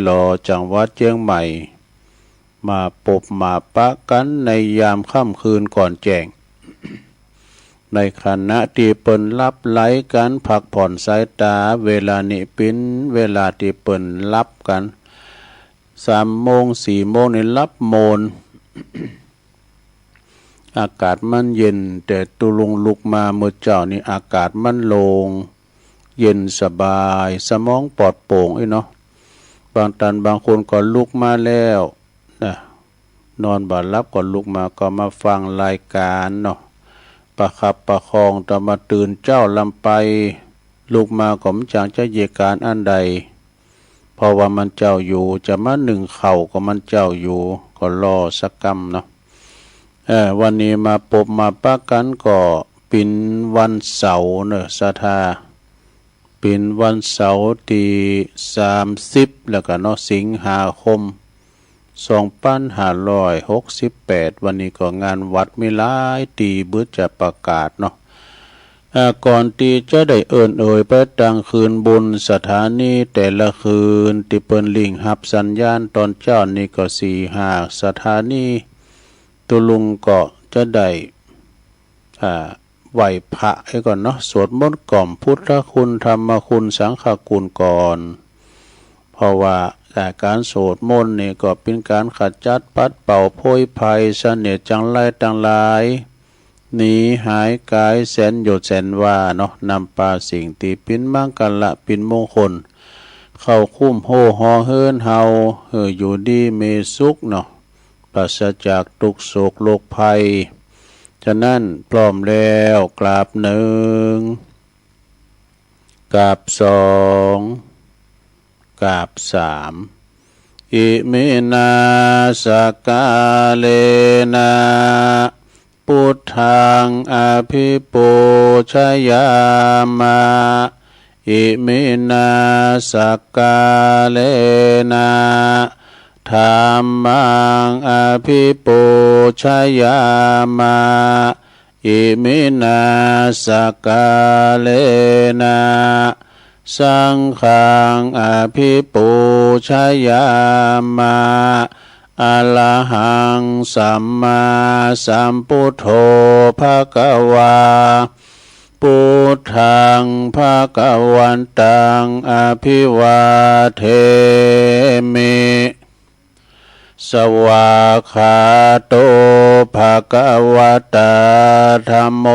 หล่อจังหวัดเชียงใหม่มาปบมาปะกันในยามค่ำคืนก่อนแจ้งในขณะที่เปิ่นรับไหลกันพักผ่อนสายตาเวลานี้เป็นเวลาที่เปิ่นรับกัน3 โมง 4 โมงนี่รับโมน อากาศมันเย็นแต่ตุลุงลุกมาเมื่อเจ้านี่อากาศมันโลงเย็นสบายสมองปลอดโปร่งเนาะบางท่านบางคนก็ลุกมาแล้วนะนอนบ่หลับก็ลุกมาก็มาฟังรายการเนาะประคับประคองต่อมาตื่นเจ้าลำไปลุกมาก็ไม่จางจะเหตุการณ์อันใดเพราะว่ามันเจ้าอยู่จะมาหนึ่งเข่าก็มันเจ้าอยู่ก็รอสักกรรมเนาะวันนี้มาปบมาปะกันก็เป็นวันเสาร์เนอะสาธาเป็นวันเสาร์ที่30แล้วก็เนาะสิงหาคม2568วันนี้ก็งานวัดมีหลายตีบึ้จะประกาศเนาะก่อนที่จะได้เอ่ยไปตั้งคืนบุญสถานีแต่ละคืนที่เปิ้นลิงหับสัญญาณตอนเจ้านี่ก็4-5สถานีตุลุงก็จะได้ไหวพระให้ก่อนเนาะสวดมนต์กล่อมพุทธคุณธรรมคุณสังฆคุณก่อนเพราะว่าการสวดมนต์นี่ก็เป็นการขจัดปัดเป่าโพยภัยเสน่ห์จังไรต่างหลายหนีหายกายแสนโยชน์แสนว่าเนาะนำปาสิ่งที่เป็นมังกรละเป็นมงคลเข้าคุ้มโหหอเฮินเฮาอยู่ดีมีสุขเนาะปราศจากทุกโศกโรคภัยฉะนั้นพร้อมแล้วกราบ1กราบ2กราบ3อิมินาสกาเลนะพุทธังอภิปูชยามะอิมินาสกาเลนะธัมมังอภิปูชยามะอิมินาสกาเลนะสังฆังอภิปูชยามะอะระหังสัมมาสัมพุทโธภควาพุทธังภควันตังอภิวาเทมิสวากขาโตภควตาธัมโม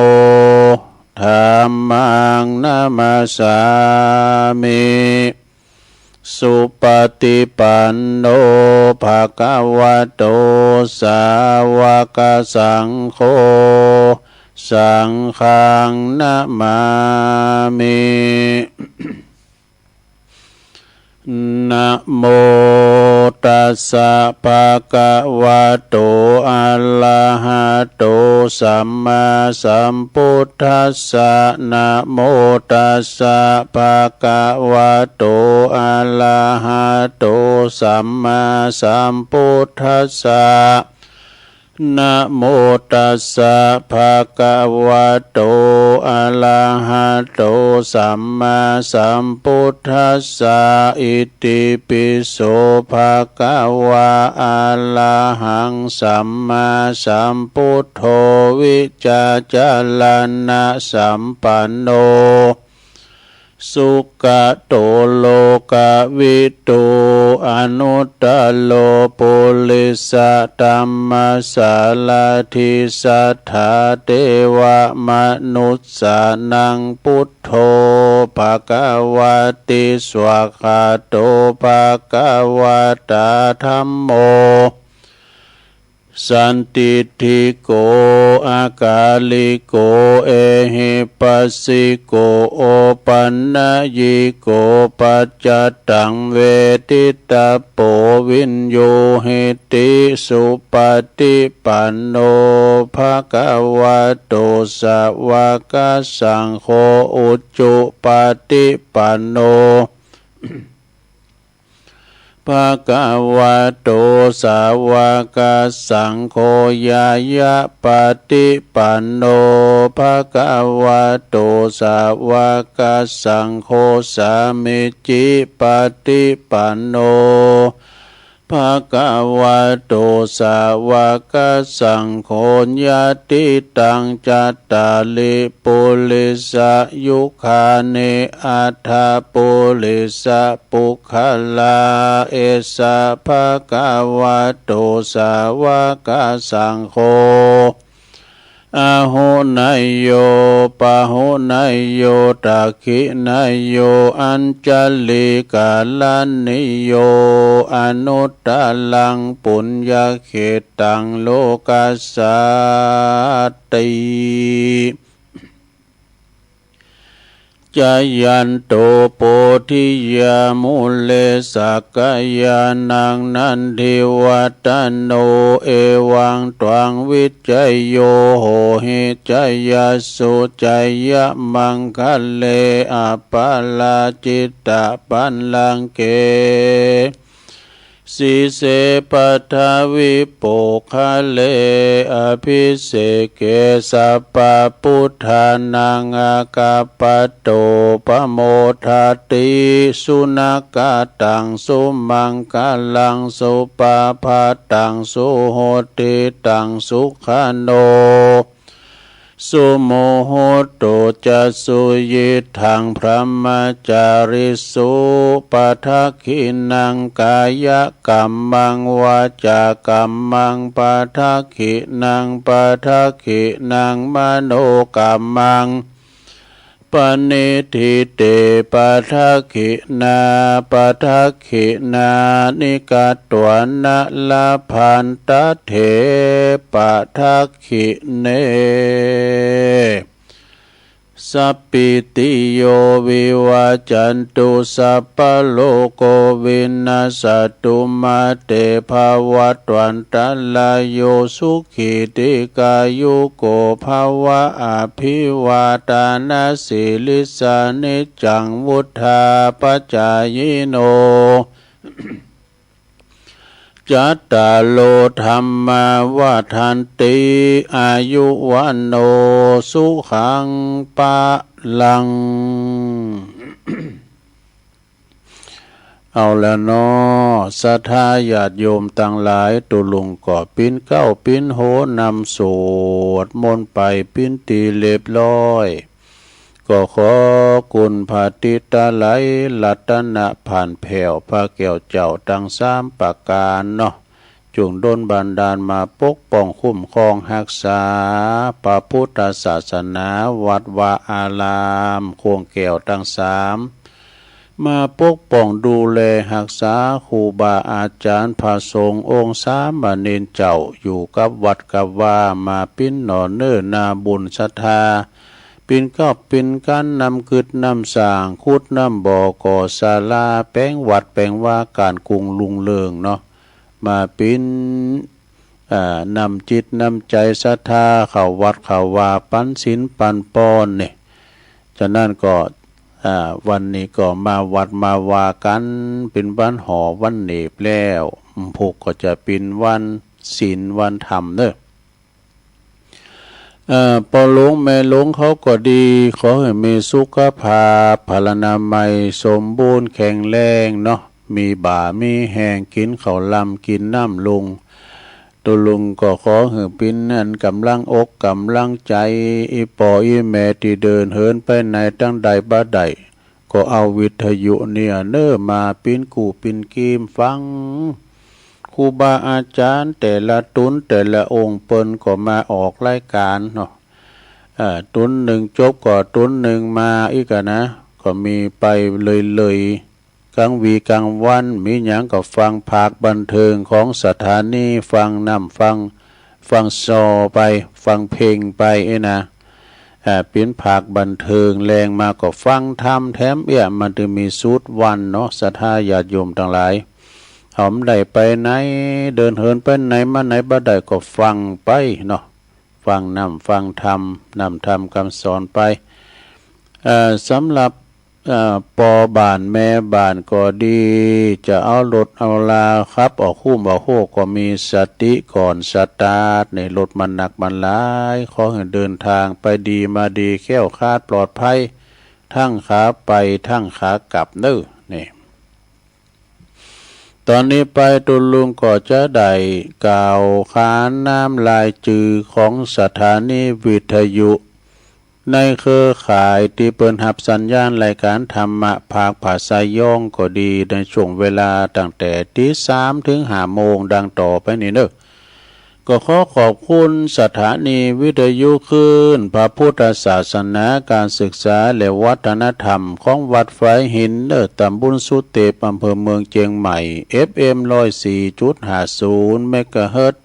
ธัมมังนามัสสามิสุปฏิปันโนภควโตสาวกสังโฆสังฆังนะมามินะโมตัสสะภะคะวะโตอะระหะโตสัมมาสัมพุทธัสสะนะโมตัสสะภะคะวะโตอะระหะโตสัมมาสัมพุทธัสสะนะโมตัสสะภะคะวะโตอะระหะโตสัมมาสัมพุทธัสสะอิติปิโสภะคะวะอะระหังสัมมาสัมพุทโธวิจาจารณะสัมปันโนสุขโตโลกวิทูอนุตตโลปุริสธัมมัสสาลัทธิสัทธาเทวมนุสสานังพุทโธภควติสวากขาโตภควตาธัมโมสันติทิโกอากาลิโกเอหิปัสสิโกโอปันนะยิโกปัจจตังเวทิตาโปวินโยหิติสุปฏิปันโนภะคะวะโตสาวกสังโฆอุจจุปฏิปันโน ภะคะวะโตสาวกสังโฆยายะปฏิปันโนภะคะวะโตสาวกสังโฆสามิจิปฏิปันโนภะคะวะโตสาวกสังโฆญาติตังจัตตาลิปุริสยุคานิอัฏฐปุริสปุคลาเอสะภะคะวะโตสาวกสังโฆอาหุนายโยปะหุนายโยตักขินายโยอัญจลิกาลันนิโยอนุตตลังปุญญเขตังโลกัสสติจายันโตโพธิยามุเลสักกายานังนันทิวัตโนเอวังตวังวิจัยโยโหหิจายาสุจายะมังคะเลอปาลาจิตตะปันลังเกสีเสปัทวิโปคะเลอภิเสเกสัพพพุทธานังอากาปโตปโมทาติสุนักกตังสุมังคลังสุปาพาตังสุโหติตังสุขโนสุโมโหโตจะสุยิทังพระมจาริสุปัทขินังกายกัมมังวาจากัมมังปัทขินังปัทขินังมโนกัมมังปณิทิเตปัทขินาปัทขินานิกาตวนะลาพันตเถปัทขิเนสัพพิติโยวิวัจจันตุสัพพะโลกวินาศตุมาเตภวัตวันตรายโยสุขิติกายุโกภวะอภิวาทานาสิลิสานิจังวุธาปัจจายโนจัตตาโลธัมมาวาทันติอายุวันโนสุขังปะลัง เอาแล้วเนาะศรัทธาญาติโยมต่างหลายตุลุงก็ปิ้นเก้าปิ้นโหนำสวดมนต์ไปปิ้นตีเรียบร้อยก็ขอกุณพาติตาไหลลัตนะผ่านแผ่วพระแก้วเจ้าตั้งสามประการเนาะจงดลบันดาลมาปกป้องคุ้มครองรักษาพระพุทธศาสนาวัดวาอารามโคงแก้วตั้งสามมาปกป้องดูแลรักษาครูบาอาจารย์พระสงฆ์องค์สามเณรเจ้าอยู่กับวัดกับว่ามาปิ้นหนอเนื้อนาบุญศรัทธาปินก็ปินกันนำกึดนำสร้างคุดนำบ่อก่อศาลาแป้งวัดแป้งว่าการกรุงลุงเลิงเนาะมาปินนำจิตนำใจศรัทธาเข้าวัดเข้าว่าปันศีลปันปอนเนี่ยฉะนั้นก็วันนี้ก็มาวัดมาว่ากันเป็นวันหอวันเหน็บแล้วผูกก็จะเป็นวันศีลวันธรรมเนอะพอหลวงแม่หลวงเขาก็ดีขอให้มีสุขภาพพลานามัยสมบูรณ์แข็งแรงเนาะมีบ่ามีแห้งกินข้าวลำกินน้ำลุงตัวลุงก็ขอให้ปิ้นนั่นกำลังอกกำลังใจอีปออีแม่ที่เดินเหินไปไหนตั้งใดบ้าใดก็เอาวิทยุเนี่ยเน้อมาปิ้นกูปิ้นกีมฟังครูบาอาจารย์แต่ละตุนแต่ละองค์เปิ้นก็มาออกรายการเนาะตุนหนึ่งจบก็ตุนหนึ่งมาอีกนะก็มีไปเลยกลางวีกลางวันมีหยังก็ฟังภาคบันเทิงของสถานีฟังนำฟังซอไปฟังเพลงไปนะเป็นภาคบันเทิงแรงมาก็ฟังธรรมแถมมันจะมีสูตรวันเนาะศรัทธาญาติโยมทั้งหลายหอมได้ไปไหนเดินเหินไปไหนมาไหนบ่ได้ก็ฟังไปเนาะฟังนำฟังธรรมนำธรรมคำสอนไปสำหรับ ปอบ้านแม่บ้านก็ดีจะเอารถเอาลาครับออกคู่บ่โฮก็มีสติก่อนสตาร์ทในรถมันหนักมันหลายขอให้เดินทางไปดีมาดีแคล้วคลาดปลอดภัยทั้งขาไปทั้งขากลับเด้อนี่ตอนนี้ไปตุลุงก็จะได้กล่าวขานน้ำลายจือของสถานีวิทยุในเครือข่ายที่เปิดหับสัญญาณรายการธรรมะภาคภาษาย่องก็ดีในช่วงเวลาตั้งแต่ตี3 ถึง 5 โมงดังต่อไปนี้เด้อก็ขอขอบคุณสถานีวิทยุคลื่นพระพุทธศาสนาการศึกษาและวัฒนธรรมของวัดไฟหินตำบลสุเตปอำเภอเมืองเชียงใหม่ FM 104.50 เมกะเฮิรตซ์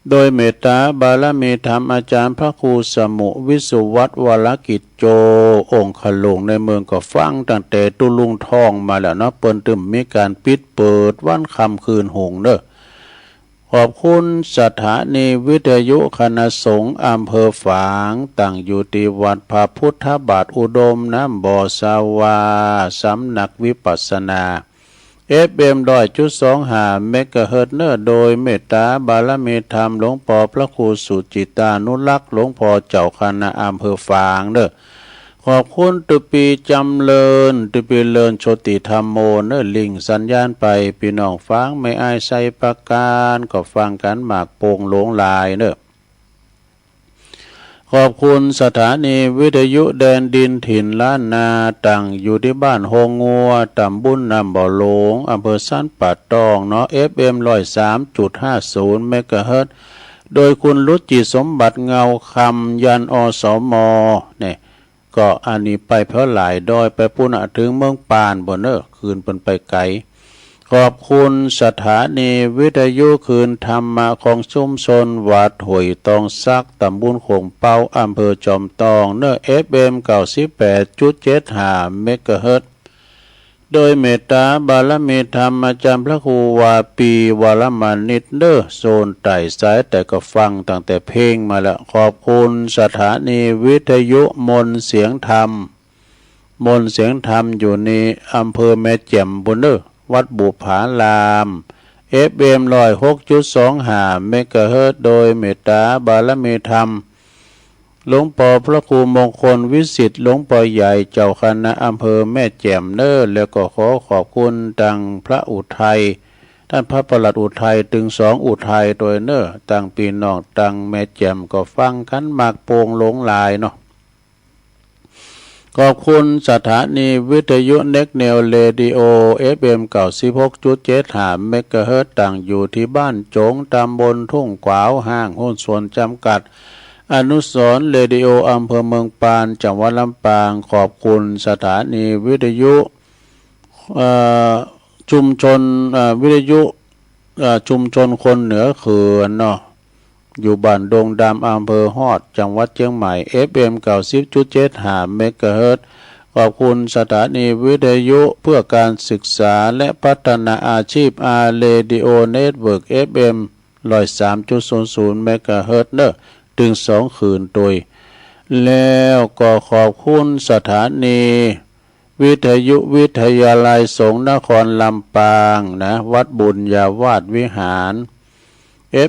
โดยเมตตาบารมีธรรมอาจารย์พระครูสมุวิสุวัตวรกิจโจองค์ขลุงในเมืองก็ฟังตั้งแต่ตุลุงทองมาแล้วเนาะเปิ้นตึมมีการปิดเปิดวันค่ำคืนหงเด้อขอบคุณสถานีวิทยุคณะสงฆ์อำเภอฝางตั้งอยู่ที่วัดพระพุทธบาทอุดมน้ำบ่อสาวาสำนักวิปัสสนา FM 100.25 เมกะเฮิรตซ์โดยเมตตาบารมีธรรมหลวงพ่อพระครูสุจิตานุรักษ์หลวงพ่อเจ้าคณะอำเภอฝางขอบคุณตุปีจำเริญตุปีเลินโชติธรรมโมลิงสัญญาณไปพี่น้องฟังไม่อายใส่ประการก็ฟังกันหมากโป่งหลงลายขอบคุณสถานีวิทยุแดนดินถิ่นล้านนาตั้งอยู่ที่บ้านโฮงงัวตำบลน้ำบ่อหลงอำเภอสันป่าตองเนาะ FM 103.50 เมกะเฮิรตซ์โดยคุณรุจิสมบัติเงาคำยันอสมเนี่ยก็อันนี้ไปเพราะหลายดอยไปปุ่นถึงเมืองปานบ่คืนเปิ้นไปไกลขอบคุณสถานีวิทยุคืนธรรมะของชุมชนวัดห้วยตองซักตำบลโขงเป้าอำเภอจอมตองFM 98.75 เมกะเฮิรตซ์โดยเมตตาบารมีธรรมอาจารย์พระครูวาปีวรมานิตโซนไต่สายแต่ก็ฟังตั้งแต่เพลงมาแล้วขอบคุณสถานีวิทยุมนเสียงธรรมอยู่ในอำเภอแม่แจ่มบุญวัดบุผาราม FM 106.25 เมกะเฮิรตซ์โดยเมตตาบารมีธรรมหลวงพ่อพระครูมงคลวิสิทธิ์หลวงพ่อใหญ่เจ้าคณะอำเภอแม่แจ่มแล้วก็ขอบคุณดังพระอุทัยท่านพระประหลัดอุทัยถึง2อุทัยโดยตั้งปีน้องตั้งแม่แจ่มก็ฟังกันมากโป่งหลงลายเนาะขอบคุณสถานีวิทยุเน็กเนลเรดิโอ FM 96.75 เมกะเฮิรตซ์ตั้งอยู่ที่บ้านโจงตำบลทุ่งกวาวห้างหุ้นส่วนจำกัดอนุสรณ์เรดิโออำเภอเมืองปานจังหวัดลำปางขอบคุณสถานีวิทยุชุมชนวิทยุชุมชนคนเหนือเขื่อนเนาะอยู่บ้านดงดำอำเภอฮอดจังหวัดเชียงใหม่ FM 90.75 เมกะเฮิรตซ์ขอบคุณสถานีวิทยุเพื่อการศึกษาและพัฒนาอาชีพเรดิโอเน็ตเวิร์ก FM 103.00 เมกะเฮิรตซ์ถึง2 คืนโดยแล้วก็ขอบคุณสถานีวิทยุวิทยาลัยสงฆ์นครลำปางวัดบุญญาวาสวิหาร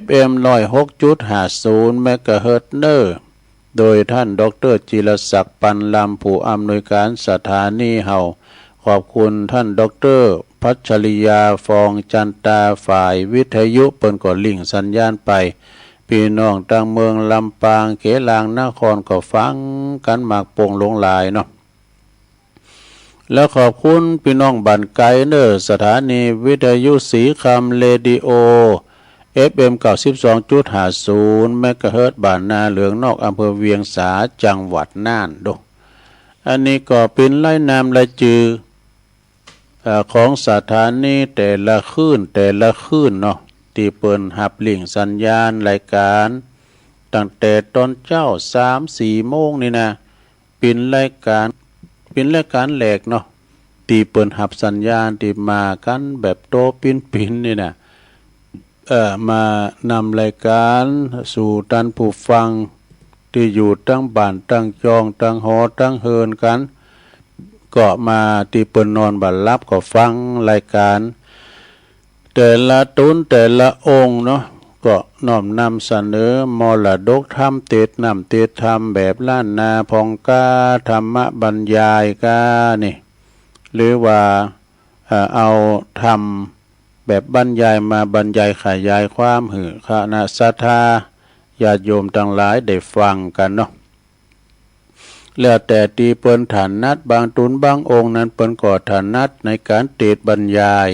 FM 106.50 เมกะเฮิรตซ์โดยท่านดร.จิรศักดิ์ปันลำผู้อำนวยการสถานีเฮาขอบคุณท่านดร.พัชริยาฟองจันตาฝ่ายวิทยุเปิ้นก็ลิงก์สัญญาณไปพี่น้องต่างเมืองลำปางเขลางนครก็ฟังกันมากโป่งหลงลายเนาะแล้วขอบคุณพี่น้องบ้านไกลสถานีวิทยุศรีคำเรดิโอ FM 92.50 เมกะเฮิรตซ์บ้านนาเหลืองนอกอำเภอเวียงสาจังหวัดน่านอันนี้ก็เป็นรายนามรายชื่อของสถานีแต่ละคลื่นเนาะที่เปิ้นหับลิงสัญญาณรายการตั้งแต่ตอนเจ้า 3-4 โมงนี่นะเป็นรายการแหลกเนาะที่เปิ้นหับสัญญาณที่มากันแบบโตปิ้นนี่นะมานำรายการสู่ท่านผู้ฟังที่อยู่ตั้งบ้านตั้งจองตั้งหอตั้งเฮินกัน ก็มาที่เปิ้นนอนบัดรับก็ฟังรายการแต่ละตุนแต่ละองค์เนาะก็น้อมนำเสนอมรดกธรรมเตศนำเตศธรรมแบบล้านนาพองกาธรรมบรรยายกานี่หรือว่าเอาธรรมแบบบรรยายมาบรรยายขยายความหือคณะศรัทธาญาติโยมทั้งหลายได้ฟังกันเนาะแล้วแต่ตีเปิ้นฐานนัดบางตุนบางองค์นั้นเปิ้นก็ฐานนัดในการเทศบรรยาย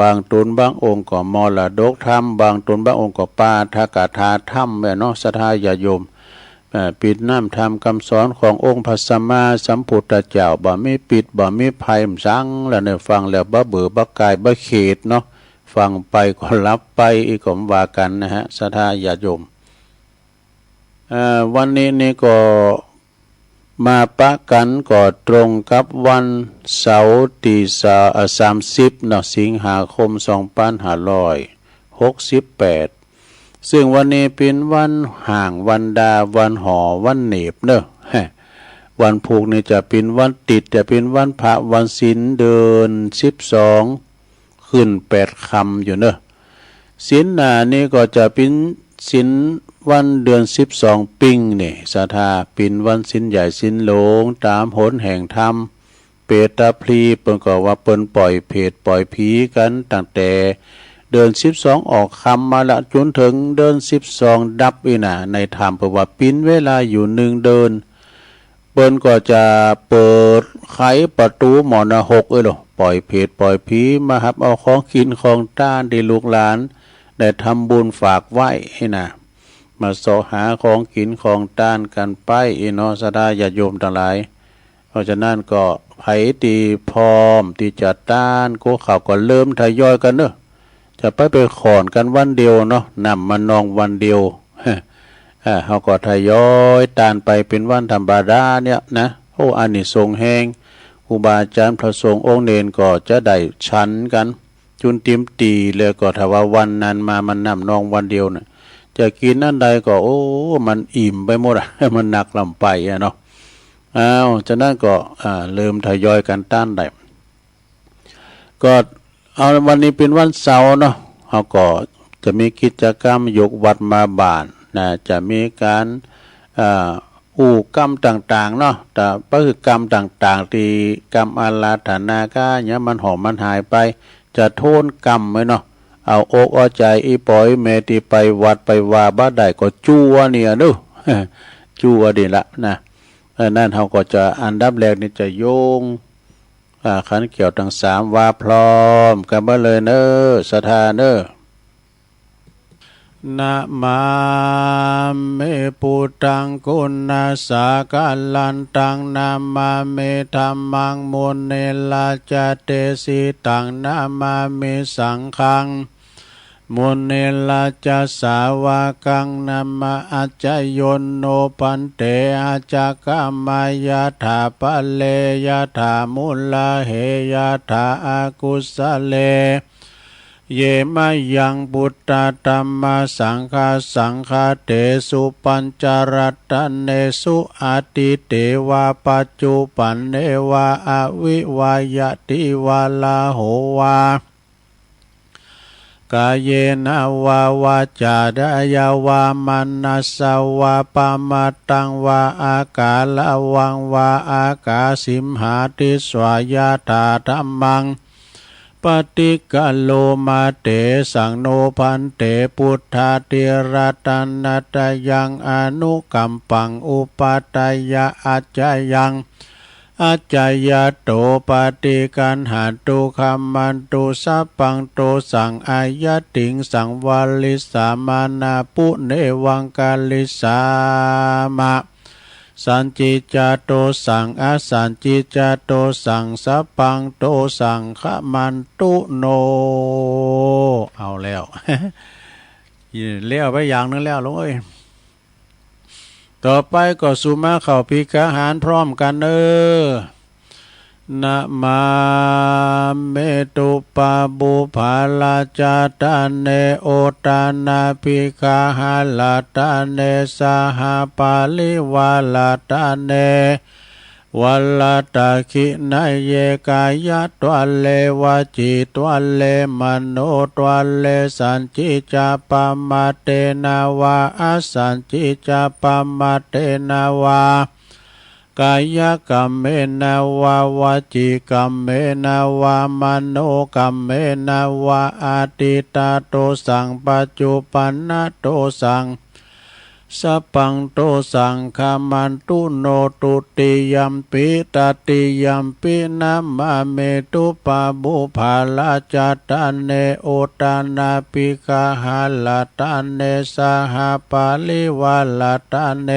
บางตุนบางองค์ก็มรดกธรรมบางตุนบางองค์ก็ปาฐกถาธรรมแม่เนาะศรัทธาญาติโยมปิดน้ำธรรมคำสอนขององค์พระสัมมาสัมพุทธเจ้าบ่มีปิดบ่มีภัยสังแล้วเนี่ยฟังแล้วบ่เบื่อบ่กายบ่เข็ดเนาะฟังไปก็รับไปอีกก็ว่ากันนะฮะศรัทธาญาติโยมวันนี้นี่ก็มาปะกันก็ตรงกับวันเสาร์ที่30เนาะสิงหาคม2568ซึ่งวันนี้เป็นวันห่างวันดาวันหอวันเหน็บเนอะวันผูกนี่จะเป็นวันติดจะเป็นวันพระวันศีลเดือน12ขึ้น8ค่ำอยู่เนอะศีลหน้านี่ก็จะเป็นศีลวันเดือน12ปิงนี่ศรัทธาเป็นวันศีลใหญ่ศีลหลงตามหนแห่งธรรมเปตพลีเปิ้นก็ว่าเปิ้นปล่อยเพศปล่อยผีกันตั้งแต่เดือน12ออกคำมาละจนถึงเดือน12ดับอีน่ะในธรรมเพราะว่าปิ้นเวลาอยู่1เดือนเปิ้นก็จะเปิดไขประตูหมอนหกหรอปล่อยเพศปล่อยผีมาหับเอาของกินของต้านที่ลูกหลานได้ทำบุญฝากไว้ให้น่ะมาสอหาของกินของต้านกันไปอินอสดาญาโยมทั้งหลายเพราะฉะนั้นก็ไผตีพร้อมที่จะต้านก็เขาก็เริ่มทยอยกันเนอะจะไปขอนกันวันเดียวเนาะนำมานองวันเดียวเขาก็ทยอยต้านไปเป็นวันธรรมดาเนี่ยนะโอ้อานิสงส์แห้งครูบาอาจารย์พระสงฆ์องค์เนรก็จะได้ฉันกันจุนติมตีเลยก็ถ้าว่าวันนั้นมามันนำนองวันเดียวน่ะจะกินนั่นใดก็โอ้มันอิ่มไปหมดอ่ะมันหนักลำไปเนาะฉะนั้นก็เริ่มทยอยกันต้านได้ก็เอาวันนี้เป็นวันเสาร์เนาะเขาก็จะมีกิจกรรมยกวัดมาบานนะจะมีการกรรมต่างๆเนาะแต่ก็คือกรรมต่างๆที่กรรมอาราธนาก็เนี่ยมันหอมมันหายไปจะโทษกรรมไว้เนาะเอาอกเอาใจอีปอยเมติไปวัดไปว่าบ้าได้ก็จั่วเนี่ยเนอะจั่วดีละนะนั่นเขาก็จะอันดับแรกนี่จะโยงขันเกี่ยวทั้ง3ว่าพร้อมกันมาเลยเนอะศรัทธาเนอะนะมาเมปุตังกุณาสากาลันตังนามาเมธัมมังมุเนลาจเตสิตังนามาเมสังฆังมุเนลาจสาวากังนามาอัจจยนโนปันเตอาจักขมายาถาปะเลยาถามุลาเหยาถาอากุสเลเยมายังบุตตธัมมาสังฆาสังฆาเตสุปัญจรัตตเนสุอาติเตวาปัจจุปันเนวาอวิวายติวาลาโหวากายเยนะวาวาจาดายาวามานัสสวาปามาตังวาอากาลวังวาอากาสิมหาติสวายาธาธัมมังปฏิกัลโลมาเตสังโนพันเตพุทธาติรัตนัตยังอนุกัมปังอุปาตยะอัจจยังอัจจยโตปฏิกันหาตุคัมมันตุสัพพังโตสังอายติงสังวาลิสามานาปุเนวังกาลิสามะสันจิจโตสังอสันจิจโตสังสัพพังโตสังขมันตุโนเอาแล้วเลี้ยวไปอย่างนึงแล้วลุงเอ้ยต่อไปก็สุมาเข้าพิกาหารพร้อมกันนะมาเมตุปาบุภาลาจาตาเนโอตานาภิกาหาลาตาเนสหปาลิวาลาตาเน วัลลตาคินายเยกายะตัวเลวจิตัวเลมโนตัวเลสันจิจาปมาเตนาวาอสันจิจาปมาเตนาวากายกรรมเมนาวาวาจิกรรมเมนาวามโนกรรมเมนาวาอาติตาโตสังปัจจุปันนโตสังสัพพังโตสังฆามันตุโนตุติยัมปิตติยัมปินัมมะเมตุปะบุภาลาจัตตาเนโอตานาปิกาหาลาตาเนสหปาลิวาลาตาเน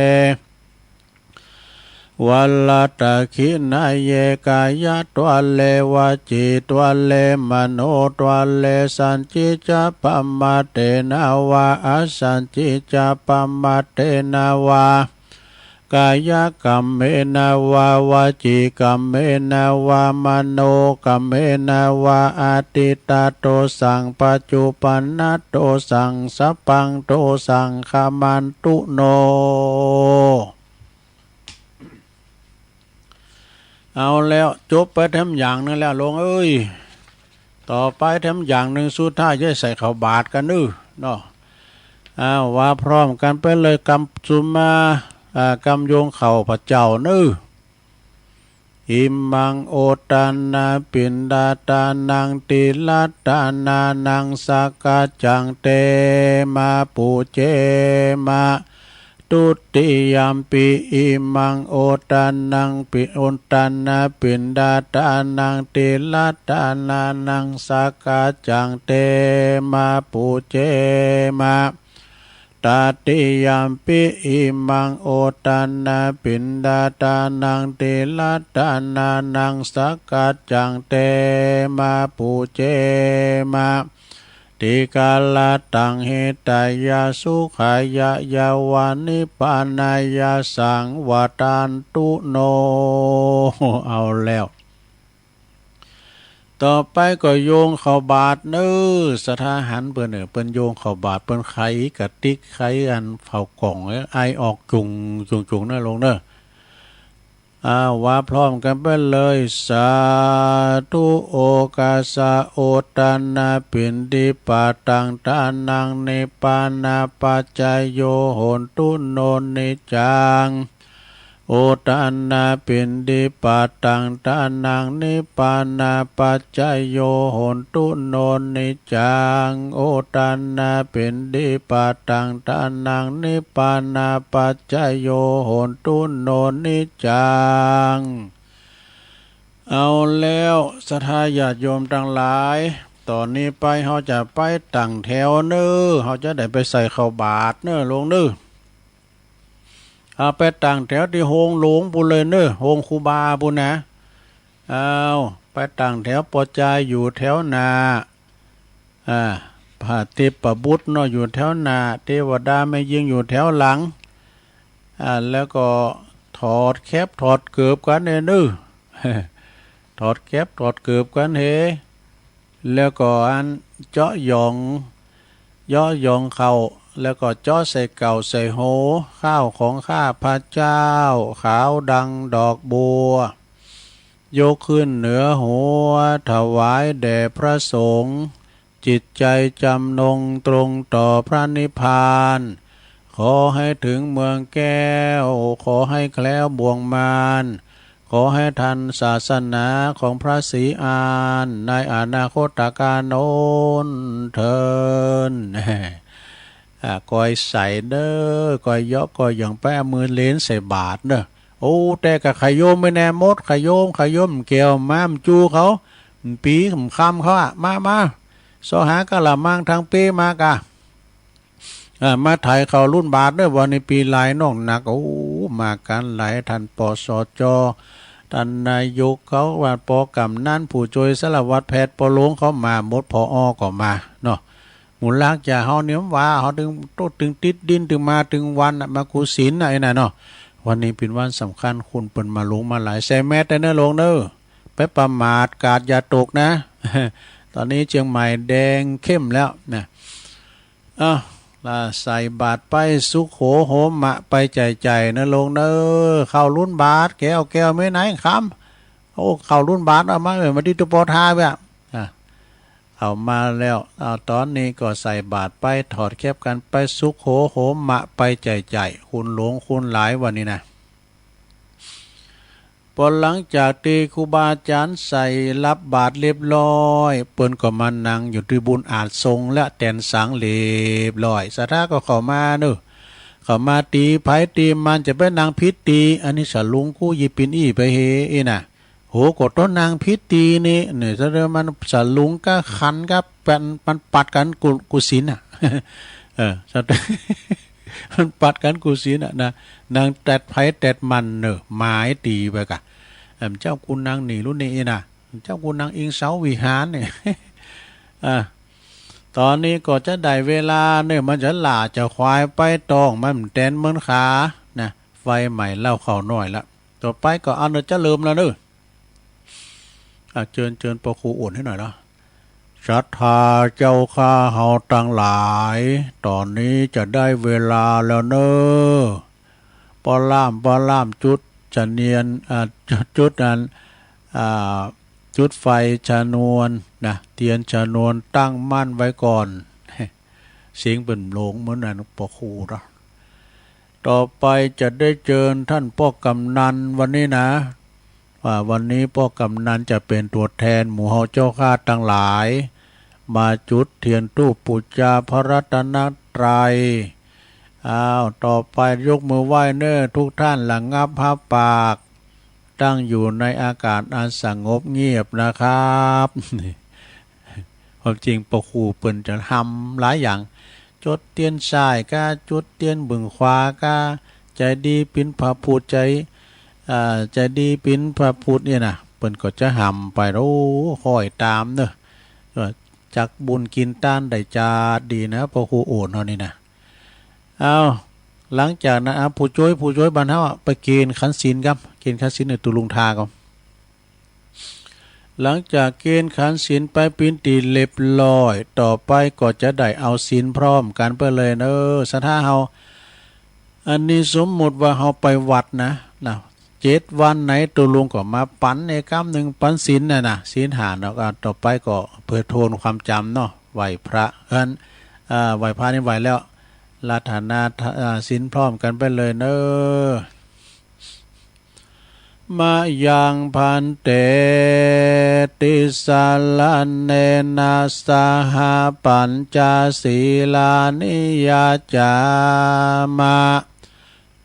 วัลลตาคินายเยกายะตัวเลวจิตัวเลมโนตัวเลสันจิจาปมาเตนาวาอสันจิจาปมาเตนาวากายกรรมเมนาวาวาจิกรรมเมนาวามโนกรรมเมนาวาอาติตาโตสังปัจจุปันนโตสังสัพพังโตสังฆามันตุโนเอาแล้วจบไปทำอย่างนึงแล้วลงเอ้ยต่อไปทำอย่างหนึ่งสุดท้ายจะใส่ข้าวบาทกันนึเนาะว่าพร้อมกันไปเลยกำจุมากำโยงเข่าพระเจ้าอิมังโอตานาปินดาตานังติลัตตานานังสักกะจังเตมาปูเจมาตุติยัมปิอิมังโอตานังปิโอตานาปินดาตานังติลัตตานานังสักกะจังเตมาปูเจมาตติยัมปิอิมังโอตานาปินดาตานังติลัตตานานังสักกะจังเตมาปูเจมาติกาลตังหิตายาสุขายะยาวานิปานายาสังวตานตุโนเอาแล้วต่อไปก็โยงเข้าบาทสถาหันเปิ้นโยงเข้าบาทเปิ้นไขกะติกไขอันเฝ้ากล่องไอออกจุงลงว่าพร้อมกันไปเลยสาธุโอกาสะโอตานาปินดิปาตังตานังนิปานาปัจจโยโหนตุโนนิจังโอตานาปินดิปาตังตานังนิปานาปัจจโยโหนตุโนนิจังโอตานาปินดิปาตังตานังนิปานาปัจจโยโหนตุโนนิจังเอาแล้วศรัทธาญาติโยมทั้งหลายตอนนี้ไปเขาจะไปตั้งแถวเขาจะได้ไปใส่ข้าวบาตรลงไปตั้งแถวที่โฮงหลวงปุเลยโฮงคูบาปุนะไปตั้งแถวปอจายอยู่แถวนาพระเทพบุตรอยู่แถวนาเทวดาไม่ยิงอยู่แถวหลังแล้วก็ถอดแคบถอดเกือบกันถอดแคบถอดเกือบกันแล้วก็อันเจาะหยองเข่าแล้วก็จ้อใส่เก่าใส่โหข้าวของข้าพระเจ้าขาวดังดอกบัวยกขึ้นเหนือหัวถวายแด่พระสงฆ์จิตใจจำนงตรงต่อพระนิพพานขอให้ถึงเมืองแก้วขอให้แคล้วบ่วงมารขอให้ทันศาสนาของพระศรีอานในอนาคตการโน้นเถิดก้อยใส่ก้อยยกก้อยอย่างแป้มือเล้นใส่บาทโอ้แต่กับขยมไม่แน่มดขยมเกี่ยวม้ามจูเขาปีคำเขามาสหากะละมังทางปีมากะมาถ่ายเขารุ่นบาทวันในปีลายน้องหนักโอ้มากันหลายท่านปสจท่านนายกเขาว่าปกำนั่นผู้ช่วยสารวัตรแพทย์ปหลวงเขามาหมดพอก็มาเนาะหมุนลากจากเขาเนี่ยว่าเขาถึงติดดินถึงมาถึงวันมากุศิลไอ้น่ะเนาะวันนี้เป็นวันสำคัญคุณเปิ่นมาลงมาหลายแซ่แม่แต่ลงไปประมาทกาดอย่าตกนะตอนนี้เชียงใหม่แดงเข้มแล้วนะ ใส่บาตรไปสุขโขโหมะไปใจนะลงเนอเข้ารุ่นบาตรแก้วไม่ไหนคำโอ้เข้ารุ่นบาตรเอามามาดิตุปอทาแบบเอามาแล้วเอาตอนนี้ก็ใส่บาตรไปถอดแคบกันไปสุขโหมะไปใจคุณหลงคุณหลายวันนี้นะพอหลังจากที่ครูบาอาจารย์ใส่รับบาตรเรียบร้อยเปิ้นก็มานั่งอยู่ที่บุญอาจทรงและแตนสังเรียบร้อยสถาก็เข้ามาเนอะเข้ามาตีไผตีมันจะไปนางพิษตีอันนี้สลุงกู้ยิปินอี้ไปเฮน่ะโหกดต้นนางพิษตีนี่เนี่ยซะเดิมมันสลุงก็ขันก็เป็นมันปัดกันกุศินอ่ะสัตมันปัดกันกุศินอ่ะนะนางแตดไผแตดมันเนอะหมายตีไปกะเจ้าคุณนางหนีรุ่นนี้นะเจ้าคุณนางอิงเสาวิหารเนี่ยตอนนี้ก็จะได้เวลาเนี่ยมันจะหล่าจะควายไปตองมันแตนเหมือนขานะไฟใหม่เล่าเข้าหน่อยละต่อไปก็เอาเนื้อจะเริ่มแล้วเนอะเชิญปอครูอ่วนให้หน่อยนะศรัทธาเจ้าข้าเฮาตั้งหลายตอนนี้จะได้เวลาแล้วเนอะปอล่ามจุดจะเนียนจุดนั้นจุดไฟชนวนนะเทียนชนวนตั้งมั่นไว้ก่อนเสียงเป็นโลงเหมือนนั้นปอครูนะต่อไปจะได้เชิญท่านพ่อกำนันวันนี้นะว่าวันนี้พ่อกำนันจะเป็นตัวแทนหมู่เฮาเจ้าข้าทั้งหลายมาจุดเทียนตู้ปูชาพระรัตนตรัยต่อไปยกมือไหว้เน้อทุกท่านระงับผ้าปากตั้งอยู่ในอากาศอันสงบเงียบนะครับความจริงปกครูเปิ่นจะทำหลายอย่างจุดเตียนชายก็จุดเตียนบึงขวาก็ใจดีปิ้นพระพูดใจดีปิ้นพระพูดเนี่ยนะเปิ่นก็จะหำไปโอ้คอยตามเนอะจักบุญกินต้านได้จาดีนะปกครูโอนเท่านี้นะหลังจากนั้นผู้ช่วยบรรเทาไปเกณฑ์ขันศีลครับเกณฑ์ขันศีลในตุลุงทาครับหลังจากเกณฑ์ขันศีลไปปิ้นตีเล็บลอยต่อไปก็จะได้เอาศีลพร้อมกันไปเลยเนอะสถาเฮาอันนี้สมมุติว่าเฮาไปวัดนะ7 วันไหนตุลุงก็มาปันในกำหนึ่งปันศีลนะศีลหาเนาะต่อไปก็เพื่อโทนความจำเนาะไหวพระไหวพระนี่ไหวแล้วลาฐานาศีลพร้อมกันไปเลยเนอะมายังพันเตติสาลเนนะสหปัญจศีลานิยาจามะ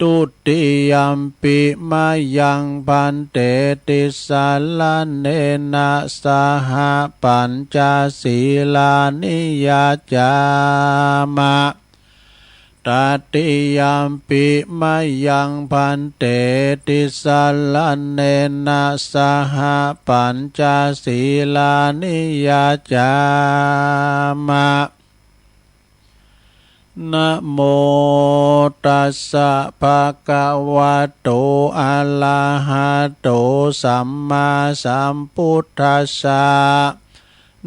ตุติยัมปิมายังพันเตติสาลเนนะสหปัญจศีลานิยาจามะตติยัมปิมายังพันเตติสาลเนนะสหปัญจศีลานิยาจามะนะโมตัสสะภะคะวะโตอะระหะโตสัมมาสัมพุทธัสสะ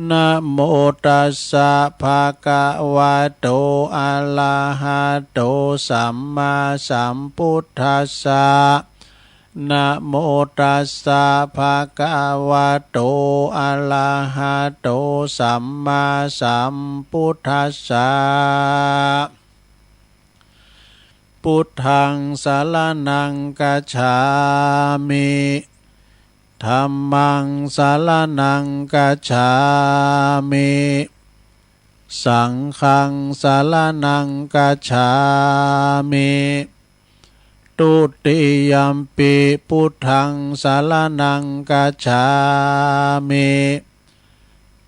นะโมตัสสะภะคะวะโตอะระหะโตสัมมาสัมพุทธัสสะนะโมตัสสะภะคะวะโตอะระหะโตสัมมาสัมพุทธัสสะพุทธังสรณังคัจฉามิธัมมังสรณังคัจฉามิสังฆังสรณังคัจฉามิตุติยัมปิพุทธังสรณังคัจฉามิ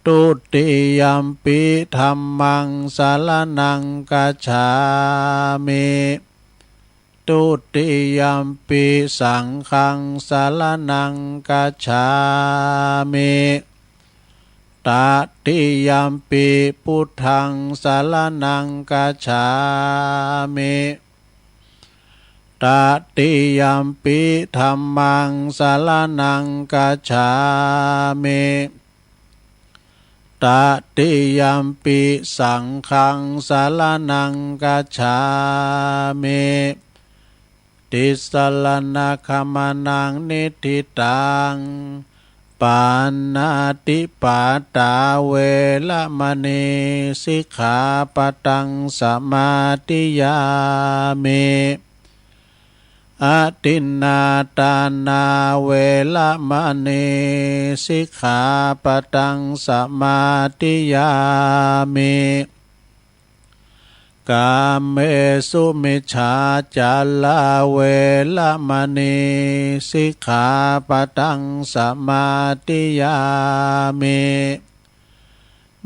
ตุติยัมปิธัมมังสรณังคัจฉามิตุติยัมปิสังฆังสรณังคัจฉามิตติยัมปิพุทธังสรณังคัจฉามิตติยัมปิธัมมังสรณังคัจฉามิต ตติยัมปิสังฆังสารนังกัจฉามิติสรณคัมมานังนิทิตังปานาติปาตาเวละมณีสิกขาปะทังสมาธิยามิอทินนาทานาเวละมณีสิกขาปะทังสมาธิยามิกามเมสุมิจฉาจาราเวละมณีสิกขาปะทังสมาธิยามิ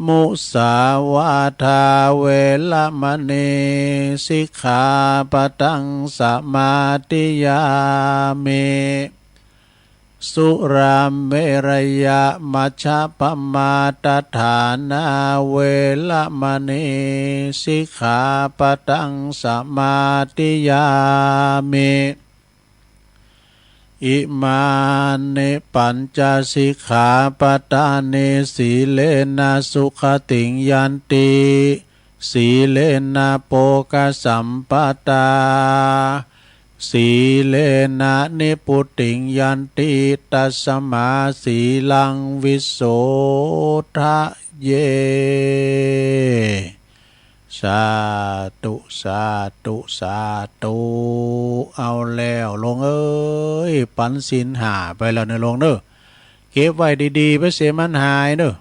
มุสาวาทาเวละมณีสิกขาปะทังสมาธิยามิสุรามเมรยะมัชฌะปมาตฐานาเวละมณีสิกขาปะทังสมาธิยามิอิมานิปัญจสิกขาปทานิสีเลนะสุขติงยันติสีเลนะโภคสัมปตาสีเลนะนิพุติงยันติตัสสมาสีลังวิโสทะเยสาธุสาธุสาธุเอาแล้วลงเอ้ยปันศีลห้าไปแล้วเนอะลงเนอะเก็บไว้ดีๆไปเสียมันหายเนอะ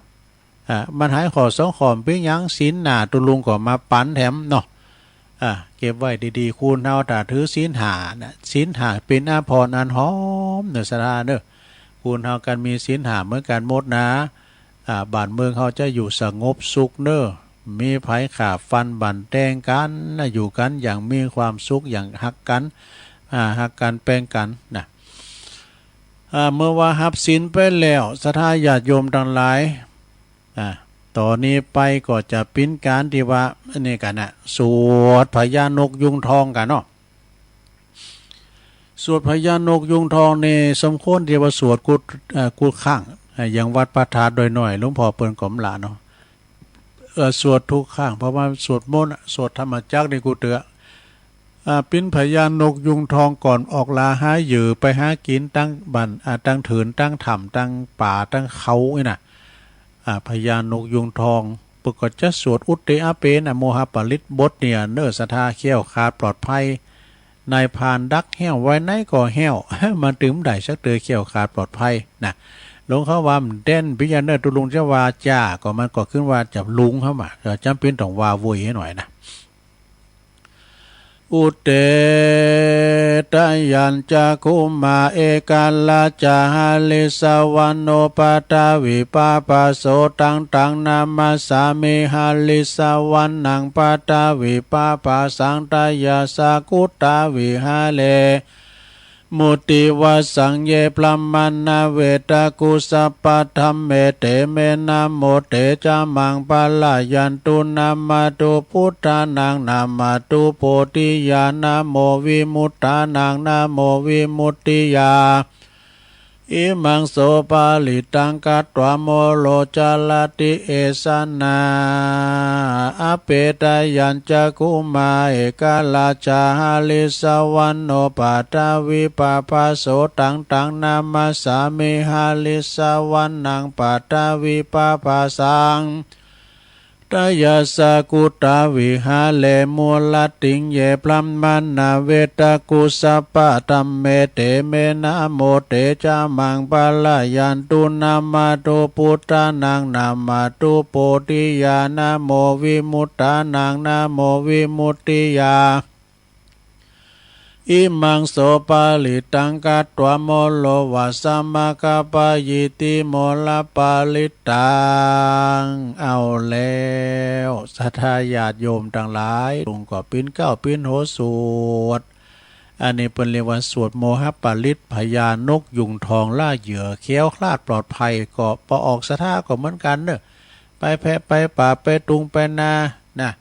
มันหายขอสองขอมปิ้งยังศีลหนาตุลุงก็มาปันแถมเนาะเก็บไว้ดีๆคุณเอาแต่ถือศีลห้านะศีลห้าเป็นอาภรณ์อันหอมเนอะสราเนอะคุณเอากันมีศีลห้าเหมือนกันหมดนะบ้านเมืองเขาจะอยู่สงบสุขเนอะมีไผขาฟันบั่นแตงกันอยู่กันอย่างมีความสุขอย่างฮักกันฮักกันแป้งกันนะเมื่อว่าหับศีลไปแล้วศรัทธาญาติโยมทั้งหลายต่อนนี้ไปก็จะปิ้นการที่ว่านี่กันนะสวดพญานกยุงทองกันเนาะสวดพญานกยุงทองนี่สมควรที่ว่าสวดกุดข้างอย่างวัดพระธาตุโดยหน่อยหลวงพ่อเปิ้นกอมหลาเนาะสวดทุกข้างเพราะว่าสวดมนต์สวดธรรมจักรในกูเตือปิ้นพญานกยุงทองก่อนออกลาหาเหยื่อไปหากินตั้งบันตั้งถืนตั้งถ้ำตั้งป่าตั้งเขานี่นะพญานกยุงทองปกติจะสวดอุตเตอเปนโมหปริตบทเนี่ยเนื้อสทาเขี้ยวขาดปลอดภัยนายพานดักแห้วไว้ไหนก็แห้วมาถึงได้สักเตือเขี้ยวขาดปลอดภัยนะลงเขาว่าเด่นพิจารณาตุลุงจะว่าจ้าก็มันก็ขึ้นว่าจับลุงเข้ามาจำเป็นต้องว่าวุยให้หน่อยนะอุเตตยัญจักขุมาเอกาลาจาหาลิสวานโนปตาวิปาปโสตังตังนามาสามิหาลิสวันนังปตาวิปาปสังตายาสากุตาวิหาเลมุติวสังเยปลัมมานาเวตากุสัพพธัมเมเตเมนะโมเตจามังปะลายันตุนามาตุพุทธานังนามาตุโพธิญาณโมวิมุตตานังนะโมวิมุตติยาอิมังโสปาลิตังกัตวะโมโลจาลติเอสนาอเปตยัญจักขุมาเอกาลาจาหาลิสวันโนปาตาวิปาปโสตังตังนามาสามิหาลิสวันนังปาตาวิปาปสังตายาสากุตาวิหาเลมูลติงเยพลัมมานาเวตากุสัพพะธัมเมเตเมนะโมเตจามังปะลายันตุนามาตุพุทธานังนามาตุโพธิญาณโมวิมุตตานังนะโมวิมุตติยาอิมังโสปาลิตังกัตวะโมโลวัสสมะกะปะยิติโมลปาลิตังเอาแล้วศรัทธาญาติโยมทั้งหลายลุงก็ปิ้นเก้าปิ้นโหสวดอันนี้เป็นเรียกว่าสวดโมหปาลิตพญานกยุงทองล่าเหยื่อเขี้ยวคลาดปลอดภัยก็พอออกศรัทธาก็เหมือนกันเนอะไปแพะไปป่าไปตุงไปนานะ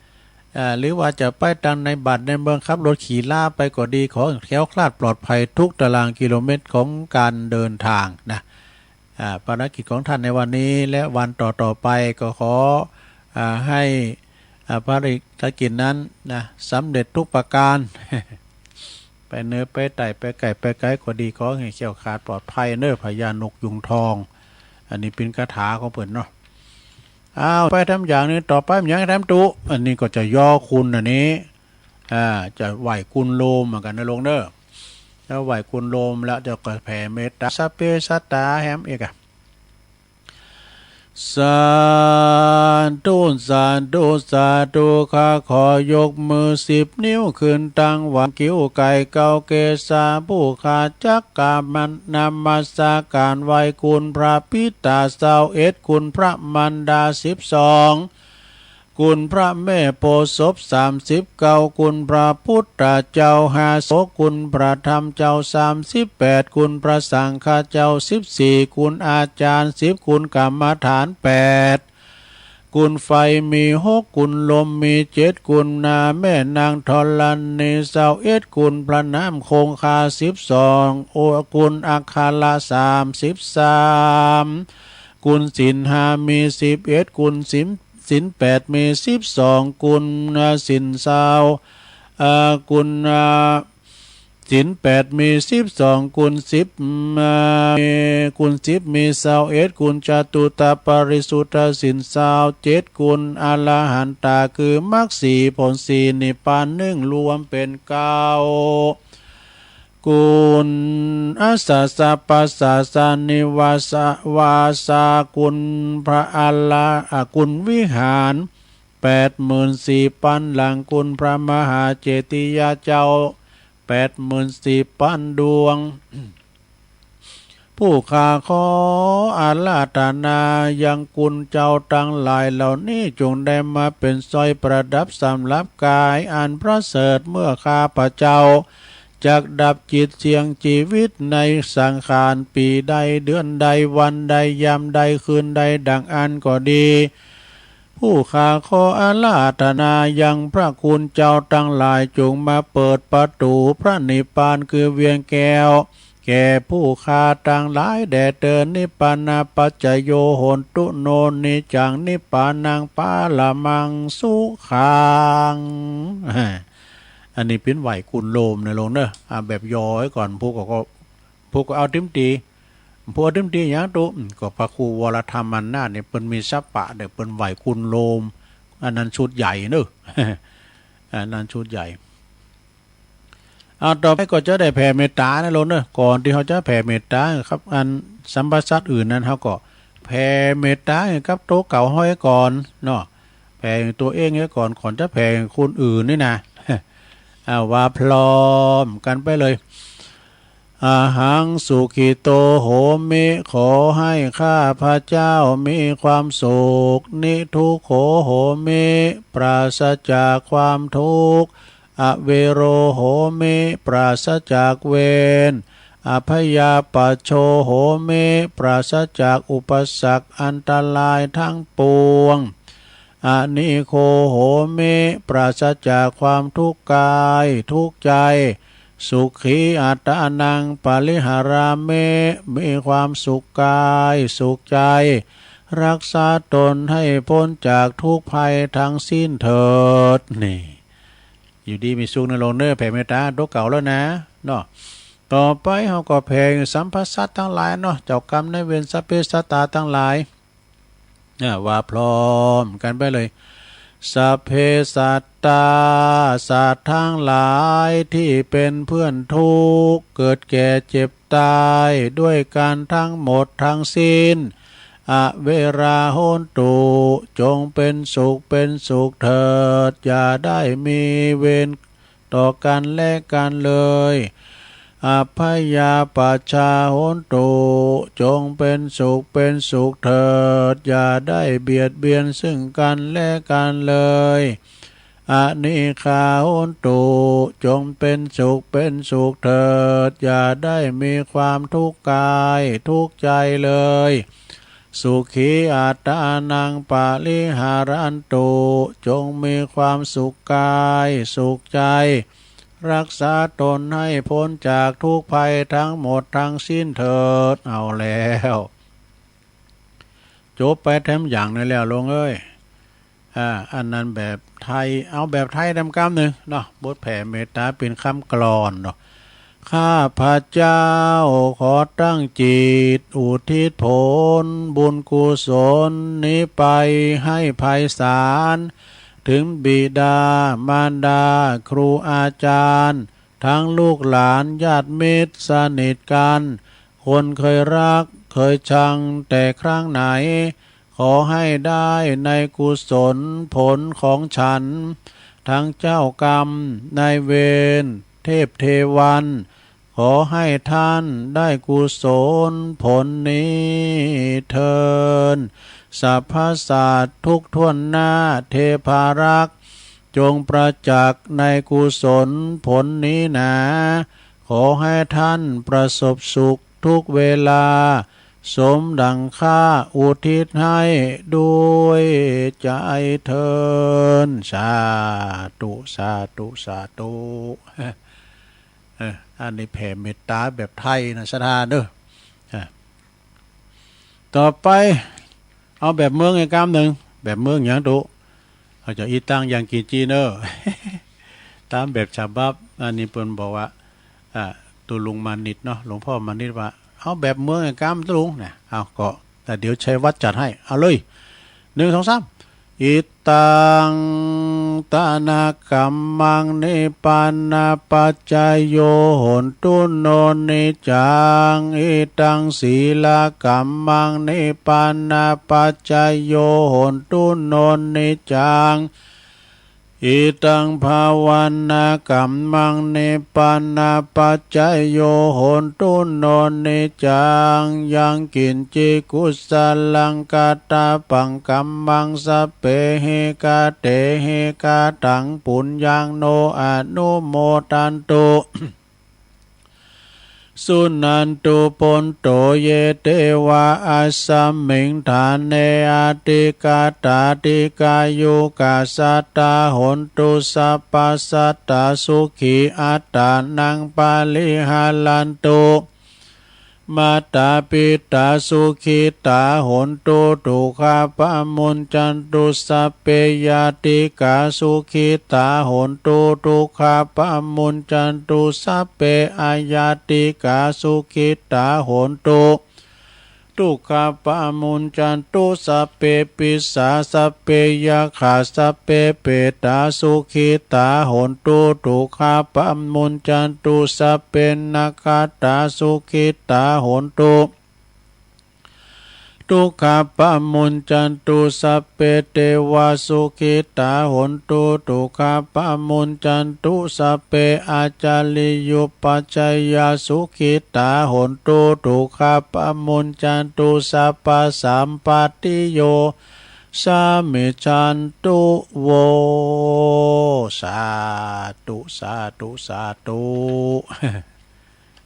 หรือว่าจะไปทางในบัดในเมืองขับรถขี่ล่าไปก็ดีขอแคล้วคลาดปลอดภัยทุกตารางกิโลเมตรของการเดินทางนะ ภารกิจของท่านในวันนี้และวันต่อไปก็ขอให้ภารกิจนั้นนะสำเร็จทุกประการ ไปเนื้อไปไต่ไปไก่ไปไกลกว่าดีขอให้เขี่ยวขาดปลอดภัยเนื้อพญานกยุงทอง อันนี้เป็นคาถาของเพิ่นเนาะไปทำอย่างนี้ต่อไปอย่างทำตุอันนี้ก็จะย่อคุณอันนี้จะไหวคุณโลมเหมือนกันนะลงเด้อแล้วไหวคุณโลมแล้วจะก็แผ่เมตตาสัพเพสัตตาแฮมเอกสาธุสาธุสาธุข้าขอยกมือ10 นิ้วขึ้นตั้งหวังกิ้วไก่เกาเกษาผู้ขาจักกามันนำมาสาการไหวคุณพระพิตา21คุณพระมันดา12คุณพระแม่โพธิ์ศพ39คุณพระพุทธเจ้า50คุณพระธรรมเจ้า38คุณพระสังฆเจ้า14คุณอาจารย์10คุณกรรมฐาน8คุณไฟมี6คุณลมมี7คุณนาแม่นางธรณี21คุณพระน้ำคงคา12โอคุณอัคคาละ33คุณศีล5มี11คุณศีล8มี12กุลศีล20กุลศีล8มี12กุล10กุล10มี21กุลจตุตปริสุทธศีล27กุลอรหันตาคือมรรค4ผล4นิพพาน1รวมเป็น9กุลอาสาสะปัสสะสานิวาสวาสากุลพระอัลลากุลวิหาร84,000หลังกุลพระมหาเจติยาเจ้า84,000ดวง ผู้ข้าขออาราธนายังกุลเจ้าทั้งหลายเหล่านี้จงได้มาเป็นสร้อยประดับสำหรับกายอันประเสริฐเมื่อข้าพระเจ้าจากดับจิตเสียงชีวิตในสังขารปีใดเดือนใดวันใดยามใดคืนใดดังอันก็ดีผู้ข้าขออาราธนายังพระคุณเจ้าทั้งหลายจงมาเปิดประตูพระนิพพานคือเวียงแก้วแก่ผู้ข้าทั้งหลายแด่เตือนนิพพานาปัจจโยโหนตุโนนิจังนิพพานังปาละมังสุขังอันนี้เป็นไหวคุณโลมนะลงเนอะแบบย่อไว้ก่อนพวกก็เอาทิมตีพวกทิมตีอย่างตัวก็พระครูวรธรรมนาเนี่ยเป็นมีสัปปะเดี๋ยวเป็นไหวคุณโลมอันนั้นชุดใหญ่เนอะอันนั้นชุดใหญ่ต่อไปก็จะได้แผ่เมตตานะลงเนอะก่อนที่เขาจะแผ่เมตตาครับอันสัมปชัตอื่นนั้นเขาก็แผ่เมตตากับโต๊ะเก่าห้อยก่อนเนาะแผ่ตัวเองไว้ก่อนจะแผ่คนอื่นนี่นะว่าพร้อมกันไปเลยอาหังสุขิโตโหมิขอให้ข้าพระเจ้ามีความสุขนิทุกโขโหมิปราศจากความทุกข์อเวโรโหมิปราศจากเวรอภยาปัชโชโหมิปราศจากอุปสรรคอันตรายทั้งปวงอานิโคโหมิปราศจากความทุกข์กายทุกข์ใจสุขีอัตตานังปาลิหารามิมีความสุขกายสุขใจรักษาตนให้พ้นจากทุกภัยทั้งสิ้นเถิดนี่อยู่ดีมีสุขในโลกเนื้อแผ่เมตตาโตเก่าแล้วนะเนาะต่อไปเขาก็แผ่สัมภสัตทั้งหลายเนาะเจ้ากรรมในเวรสัพเพสัตตาทั้งหลายว่าพร้อมกันไปเลยสัพเพสัตตาสัตว์ทั้งหลายที่เป็นเพื่อนทุกข์เกิดแก่เจ็บตายด้วยกันทั้งหมดทั้งสิ้นอเวราโหนตุจงเป็นสุขเถิดอย่าได้มีเวรต่อกันและกันเลยอภยาปัชชาโหนตุจงเป็นสุขเถิดอย่าได้เบียดเบียนซึ่งกันและกันเลยอนิคาโหนตุจงเป็นสุขเถิดอย่าได้มีความทุกข์กายทุกข์ใจเลยสุขีอัตตานังปาลิหารันตุจงมีความสุขกายสุขใจรักษาตนให้พ้นจากทุกภัยทั้งหมดทั้งสิ้นเถิดเอาแล้ว จบไปแถมอย่างนั่นแล้วลงเอ้ยอันนั้นแบบไทยเอาแบบไทยดำกำหนึ่งเนาะบทแผ่เมตตาเป็นคำกลอนเนาะข้าพระเจ้าขอตั้งจิตอุทิศผลบุญกุศลนี้ไปให้ไพศาลถึงบิดามารดาครูอาจารย์ทั้งลูกหลานญาติมิตรสนิทกันคนเคยรักเคยชังแต่ครั้งไหนขอให้ได้ในกุศลผลของฉันทั้งเจ้ากรรมนายเวรเทพเทวันขอให้ท่านได้กุศลผลนี้เทินสัพพสัตว์ทุกท่วนหน้าเทพารักษ์จงประจักษ์ในกุศลผลนี้นะขอให้ท่านประสบสุขทุกเวลาสมดังข้าอุทิศให้ด้วยใจเทินสาธุสาธุสาธุอันนี้แผ่เมตตาแบบไทยนะสถานเด้อต่อไปเอาแบบเมืองอีกคำหนึ่งแบบเมืองอย่างตุเขาจะอีตั้งอย่างกีจีเนอร์ตามแบบฉบับอันนี้เพิ่นบอกว่าตัวลุงมานิดเนาะหลวงพ่อมานิดว่าเอาแบบเมืองไอ้กามตลุงเนี่ยเอาก็แต่เดี๋ยวใช้วัดจัดให้เอาเลย1 2 3อิตังตานากรรมังนิปานาปัจจโยโหนตุโนนิจังอิตังศีลากรรมังนิปานาปัจจโยโหนตุโนนิจังอิตังภาวันนากัมมังเนปานาปัจจโยโหนตุโนนิจังยังกินจิกุสลังกาตาปังกัมมังสเปเหกาเตเหกาตังปุญญังโนอนุโมตันตุสุนันตุปนโตเยเตวะอาสัมมิงฐานเนอาติกาตาติกายุกาสัตตาหนตุสัพพสัตตาสุขีอัตตานังปาลิหาลันตุมาตาปิตาสุขิตาหนตุตุขาปะมุนจันตุสัพเพยติกาสุขิตาหนตุตุขาปะมุนจันตุสัพเพอายติกาสุขิตาหนตุทุกขปะมุนจันตุสัพเพปิสาสัพเพยาขาสัพเพเปตาสุขิตาหนตุทุกขปะมุนจันตุสัพเพนาคาตาสุขิตาหนตุทุกขปะมุนจันตุสัพเพเทวาสุขิตาหนตุทุกขปะมุนจันตุสัพเพอาจาริยุปัจจยาสุขิตาหนตุทุกขปะมุนจันตุสัพพสัมปติโยสามิจันตุโวสาธุสาธุสาธุ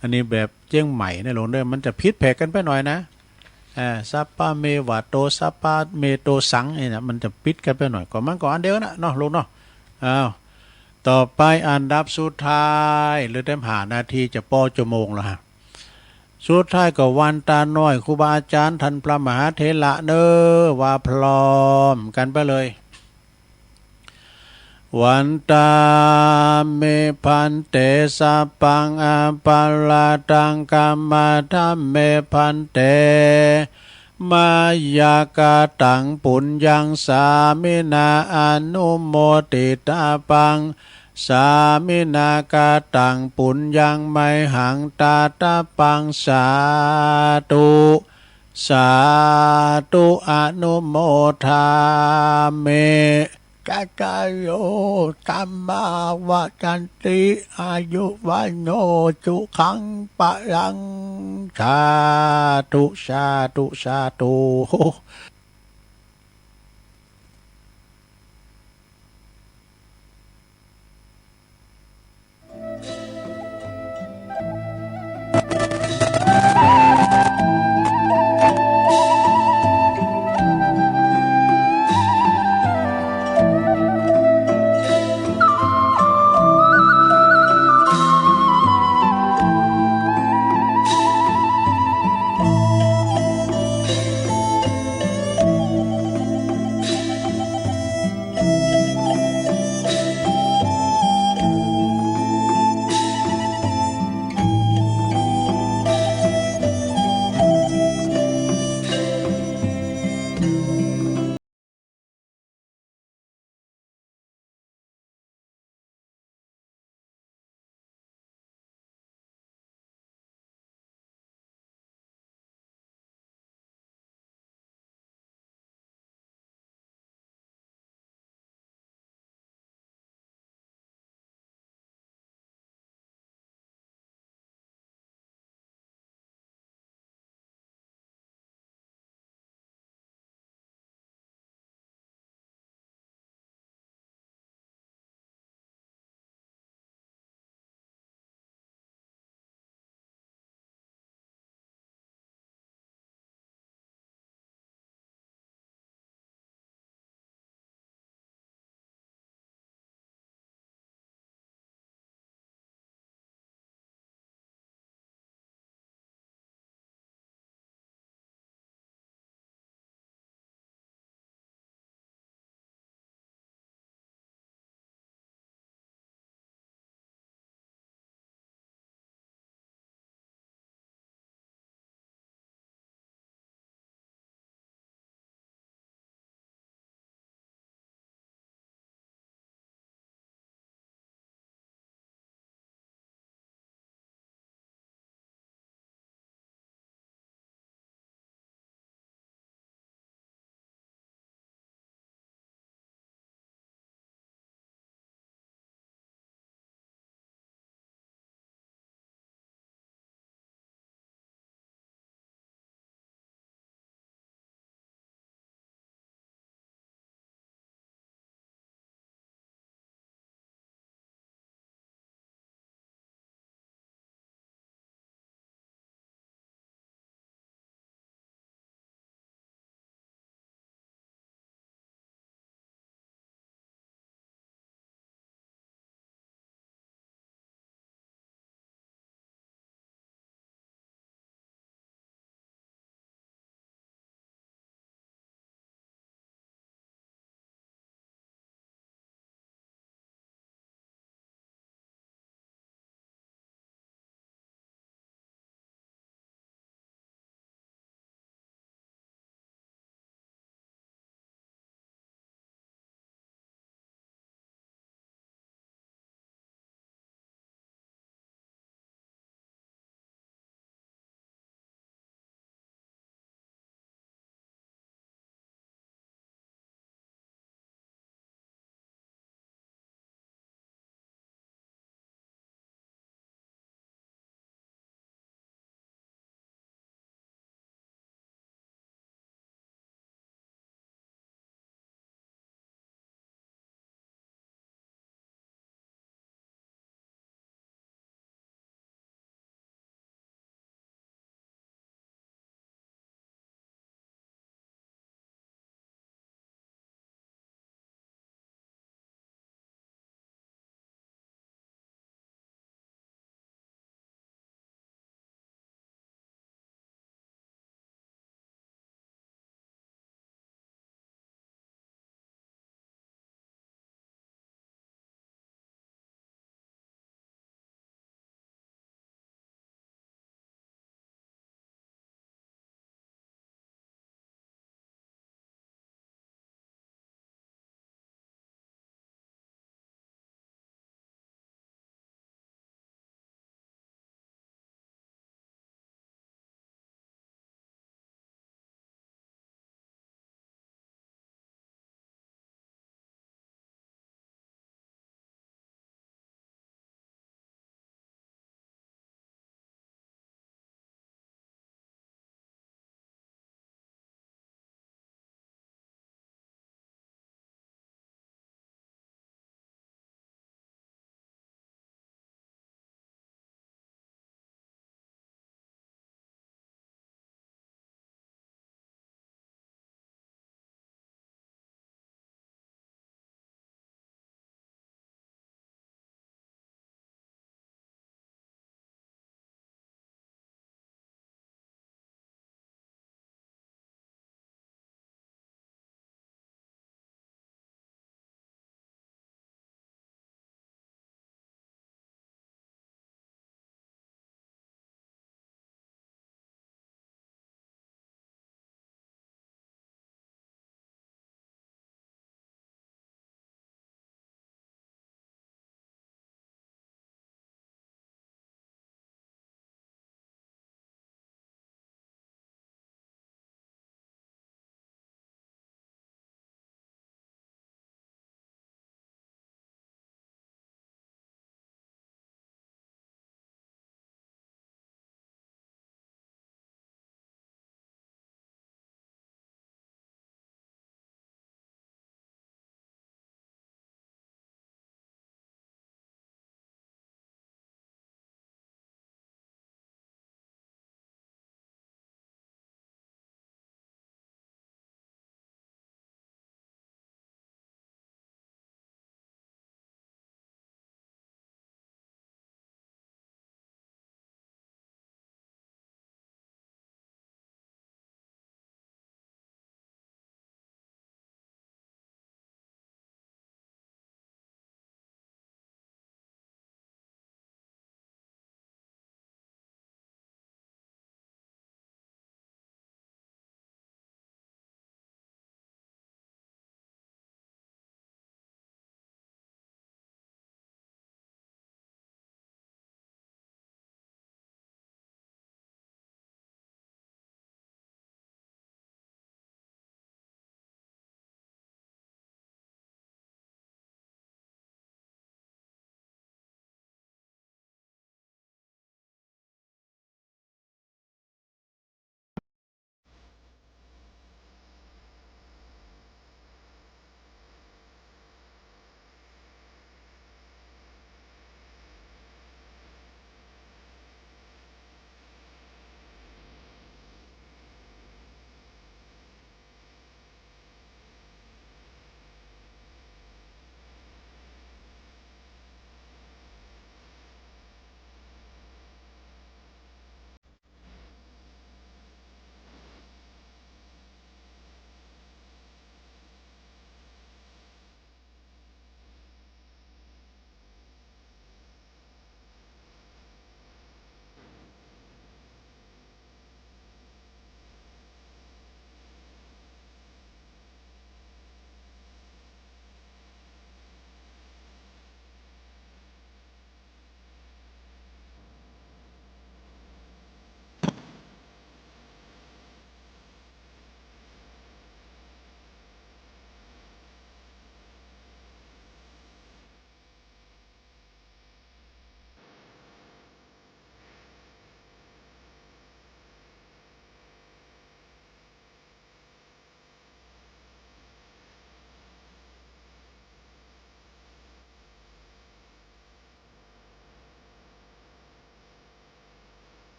อันนี้แบบเจียงใหม่ในหลวงเด้อมันจะพิษแผกกันไปหน่อยนะสัปปะเมวะโตสัปปะเมโตสังเนี่ยมันจะปิดกันไปหน่อยก่อนมันก่อนอันเดียวนะเนาะลูกเนาะต่อไปอันดับสุดท้ายหรือเต็ม5 นาทีจะป้อชั่วโมงแล้วฮะสุดท้ายก็วันตาน้อยครูบาอาจารย์ท่านพระมหาเถระเด้อว่าพร้อมกันไปเลยวันตาเมพันเตสัพพังอปาลาตังกัมมาธัมเมพันเตมายากาตังปุญญังสามินาอนุโมติตาปังสามินากาตังปุญญังไมหังตาตาปังสาธุสาธุอนุโมทาเมกาจายโยตัมมาวะจันติอายุวันโนจุขังปะลังสาธุสาธุสาธุ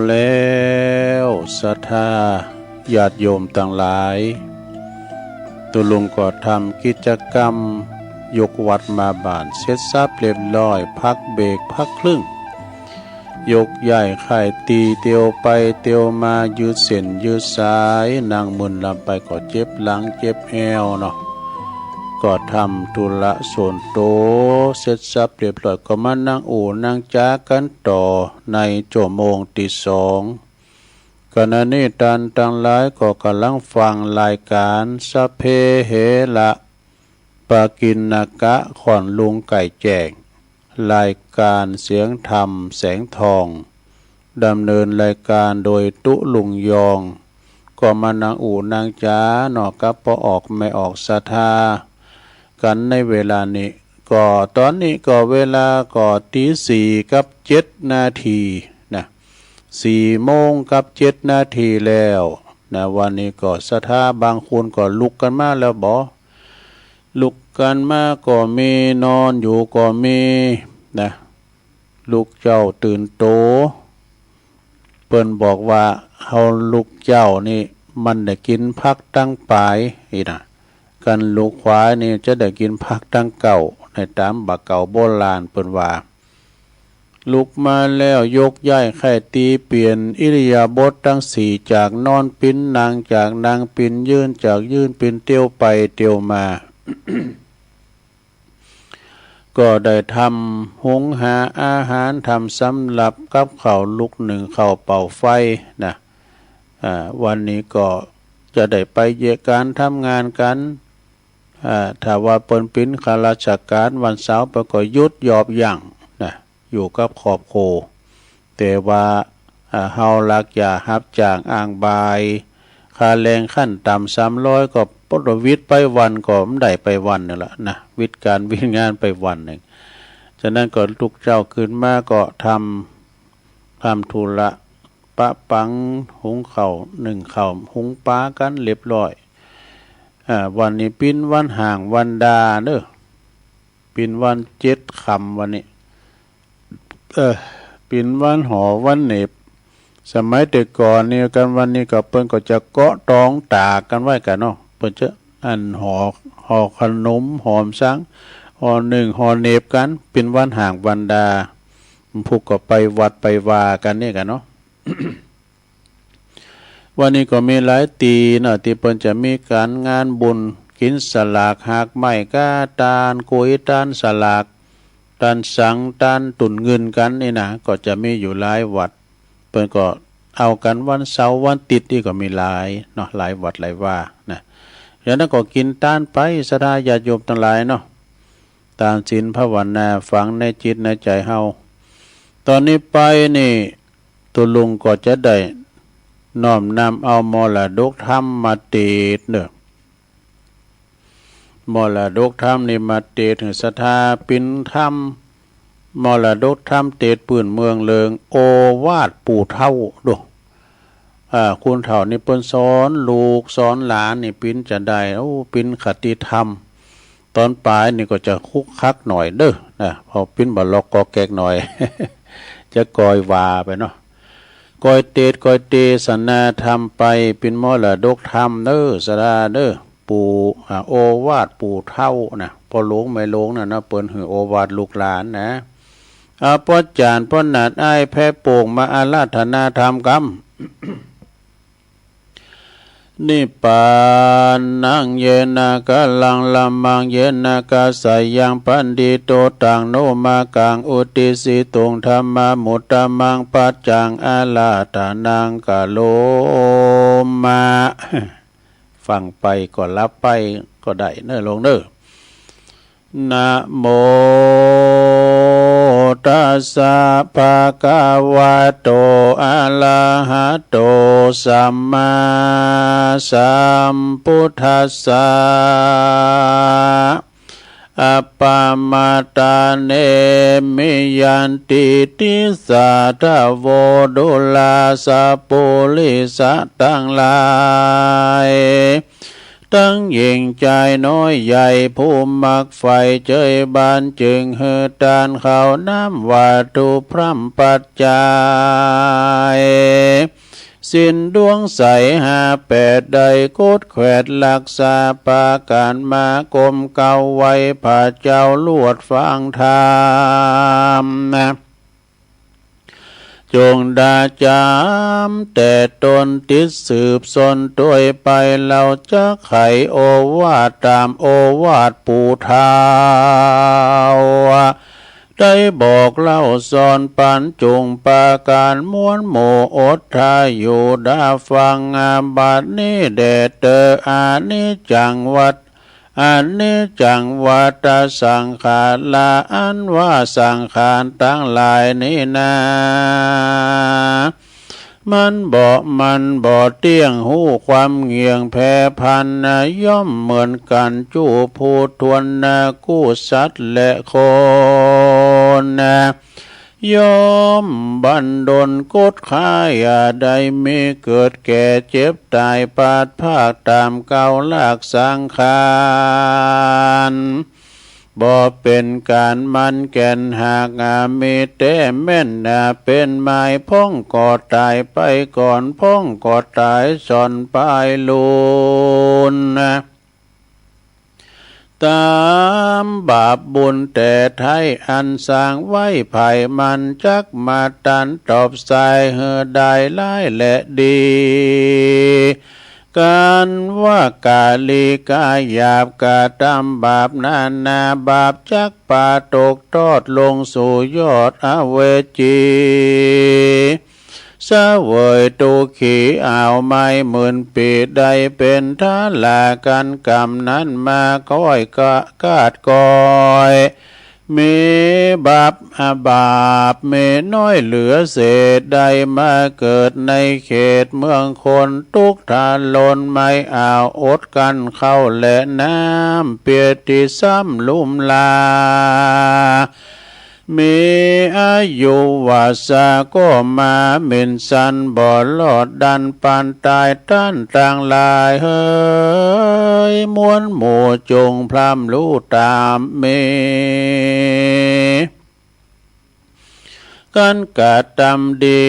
แล้วศรัทธาญาติโยมต่างหลายตุลุงก็ทำกิจกรรมยกวัดมาบ้านเสร็จสับเรียบร้อยพักเบรกพักครึ่งยกใหญ่ไข่ตีเตียวไปเตียวมายืดเส้นยืดสายนางมุนลำไปก็เจ็บหลังเจ็บแอวเนาะก็ทำธุระส่วนโตเสร็จสับเรียบร้อยก็มานั่งอู่นั่งจ้ากันต่อในชั่วโมงที่สองขณะนี้ท่านทั้งหลายก็กำลังฟังรายการสัพเพเหระปากินนกะขอนลุงไก่แจงรายการเสียงธรรมแสงทองดำเนินรายการโดยตุลุงยองก็มานางอู่นางจ้าหนอกับพอออกไม่ออกศรัทธากันในเวลานี้ก็ตอนนี้ก็เวลาก็ตี4:07นะ4:07แล้วนะวันนี้ก็ศรัทธาบางคนก็ลุกกันมาแล้วบ่ลุกกันมาก็มีนอนอยู่ก็มีนะลูกเจ้าตื่นโตเปิ้นบอกว่าเฮาลูกเจ้านี่มันได้กินผักตั้งปลายอีน่ะกันลูกควายนี่จะได้กินผักตั้งเก่าในตามบักเก่าโบราณเปิ้นว่าลุกมาแล้วยกย้ายไข่ตีเปลี่ยนอิริยาบถทั้งสี่จากนอนปิ้นนางจากนางปิ้นยืนจากยืนปิ้นเตียวไปเตียวมา ก็ได้ทำหุงหาอาหารทำสำหรับกับข้าวลุกหนึ่งข้าวเป่าไฟนะวันนี้ก็จะได้ไปเยการทำงานกันถ้าว่าเปิ้นปิ้นข้าราชการวันเสาร์ไปก็หยุดยอบย่างนะอยู่กับครอบครัวแต่ว่าเฮาลักอย่าฮับจ้างอ้างบายค่าแรงขั้นต่ำ300ก็ปลดวิทย์ไปวันก็ไม่ได้ไปวันนึงละนะวิทย์การวิทย์งานไปวันหนึ่งฉะนั้นก็ทุกเจ้าขึ้นมาก็ทำธุระปะปังหุงข้าวนึ่งข้าวหุงปลากันเรียบร้อยวันนี้ปิ้นวันห่างวันดาเด้อปิ้นวัน7 ค่ำวันนี้ปิ้นวันหอวันเหน็บสมัยแต่ก่อนนี่กันวันนี้ก็เปิ้นก็จะเกาะตองตากกันไว้กันเนาะเปิ้นจะห่อขนมหอมสังห่อหนึ่งห่อเหน็บกันเป็นวันห่างวันดาพวกก็ไปวัดไปวากันนี่กันเนาะ วันนี้ก็มีหลายตีเนาะที่เปิ้นจะมีการงานบุญกินสลากหากไม้ก้าตาลกุยตาลสลากตาลสังตาลตุ่นเงินกันนี่นะก็จะมีอยู่หลายวัดเปิ้นก็เอากันวันเสาร์วันติดนี่ก็มีหลายเนาะหลายวัดหลายว่านะอย่างนั้นก็กินตาลไปศรัทธาญาติโยมทั้งหลายเนาะตามศีลภาวนาฝังในจิตในใจเฮาตอนนี้ไปนี่ตุลุงก็จะได้น้อมนำเอามรดกธรรมมาเทศน์เด้อมรดกธรรมนี่มาเทศน์ถึงศรัทธาปิ่นธรรมมรดกธรรมเทศน์ปื้นเมืองเลิงโอวาทปู่เฒ่าดูคุณเฒ่านี่เปิ้นสอนลูกสอนหลานนี่ปิ้นจะได้ปิ้นคติธรรมตอนปลายนี่ก็จะคุกคักหน่อยเด้อนะพอปิ้นบ่ล็อกกอแกกหน่อย จะกอยวาไปเนาะกอยเตดกอยเตสนาธรรมไปเป็นมรดกธรรมเด้อสดาเด้อปู่โอวาทปู่เฒ่านะพอหลงไม่หลงนะเปิ้นหือโอวาทลูกหลานนะป้อจานป้อนาดอ้ายแพ้โป่งมาอาราธนาธรรมกรรม นิปปานังเยนะกะลังลัมมังเยนะกะสายังปันดิโตตังโนมากังอุติสิตุงธรรมมุตตมังปัจจังอาลาธานังกะโลมาฟังไปก็รับไปก็ได้เน้อลงเด้อนะโมตัสสะภะคะวะโตอะระหะโตสัมมาสัมพุทธัสสะอัปปมาตาเนมิยันติติสาทะโวดุลาสะปุริสะทั้งหลาย ตั้งยิ่งใจน้อยใหญ่ผู้มักไฟเจยบานจึงเฮือตานเขาน้ำวาตุพร่ำปัจจายสิ้นดวงใส58ใดโคดแขวดลักษาปาการมากรมเก่าไว้พระเจ้าลวดฟังธรรมจงดาจามแต่ตนติดสืบสนด้วยไปเราจะไขโอวาทตามโอวาทปู่เฒ่าได้บอกเล่าสอนปันจุงปาการม้วนโมอดทาอยู่ดาฟังบัดนี้แด่เตออานิจังวัดอันนี้จังวัฏสังขารลาอันว่าสังขารตั้งหลายนี้นามันบ่เตี้ยงหูความเงียงแพ่พันย่อมเหมือนกันจู้ผู้ทวนกู้สัตว์และคนย่อมบันดลกดข้ายาใดมีเกิดแก่เจ็บตายปาดภาคตามเก่าลากสังขารบ่เป็นการมันแก่นหากมีแต่แม่นเป็นไม้พ้องกอดตายไปก่อนพ้องกอดตายสอนปลายลูนตามบาปบุญแต่ไทยอันสร้างไว้ไผ่มันจักมาตันตอบสายเหือได้หลายและดีการว่ากาลีกาหยาบกาตำบาปนาบาปจักป่าตกทอดลงสู่ยอดอเวจีเสวยตุขีอ่าวไม่หมื่นปีใดเป็นท่าลากันกรรมนั้นมาก้อยกาดก้อยมีบาปเมน้อยเหลือเศษใดมาเกิดในเขตเมืองคนทุกทานลนไม่อ่าวอดกันเข้าและน้ำเปียติซ้ำลุ่มลามีอายุวาสาก็มาเม่นสันบ่ลอดดันปานตายต้านต่างลายเฮ้ยมวนหมู่จงพร่ำรู้ตามเมกันกะตำดี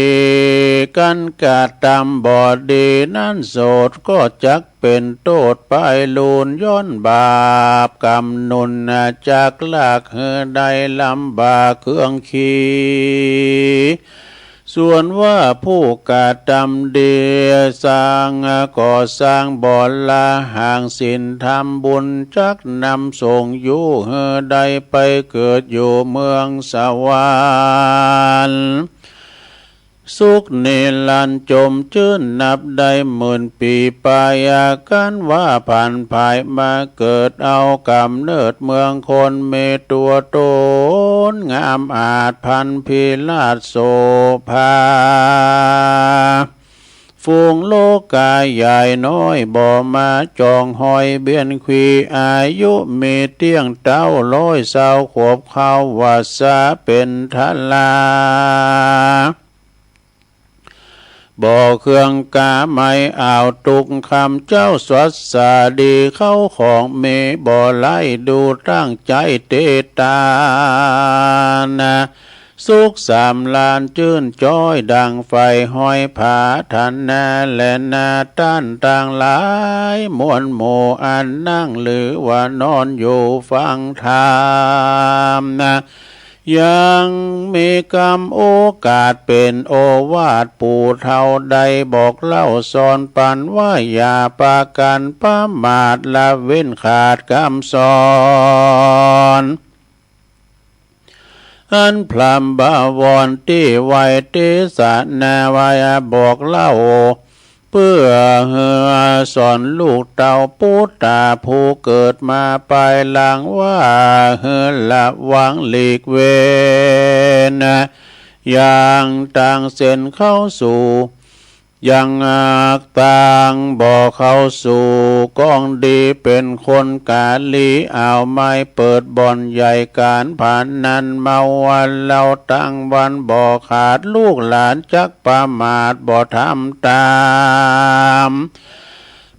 กันกะตำบ่ดีนั่นโสดก็จักเป็นโทษไปลูนย้อนบาปกรรมนุนจากลากเหือใดลำบากเครื่องขีส่วนว่าผู้กะตำดีสร้างก่อสร้างบ่อละห่างศีลทำบุญจักนำส่งอยู่เหือใดไปเกิดอยู่เมืองสวรรค์สุขนิรันดร์จมจื้นนับได้หมื่นปีปายากันว่าผ่านภายมาเกิดเอากำเนิดเมืองคนเมตัวโตนงามอาจพันพิลาศโสภาฝูงโลกาใหญ่น้อยบ่มาจองหอยเบียนควีอายุมีเตี้ยงเต้า120 ขวบเข้าวาสาเป็นทลาบ่เครื่องกาไม่อ่าวตุกคำเจ้าสวัสสาดีเข้าของเมบ่ไล่ดูตั้งใจเตตานะสุข3 ล้านจื้นจ้อยดังไฟห้อยผาทันนาและนาต้านต่างหลายมวลหมู่อันนั่งหรือว่านอนอยู่ฟังธรรมนะยังมีกรรมโอกาสเป็นโอวาทปู่เฒ่าใดบอกเล่าสอนปันว่าอย่าปากันประมาทละเว้นขาดคำสอนอันพรำบาวรที่ไวติสนาวายบอกเล่าเพื่อสอนลูกเต่าปูตาผู้เกิดมาภายหลังว่าละวังหลีกเว้นอย่างต่างเส้นเข้าสู่ยังต่างบ่เข้าสู่กองดีเป็นคนกาลีเอาไม้เปิดบ่อนใหญ่การผ่านนั้นเมาวันเราตั้งวันบ่ขาดลูกหลานจักประมาทบ่ทำตาม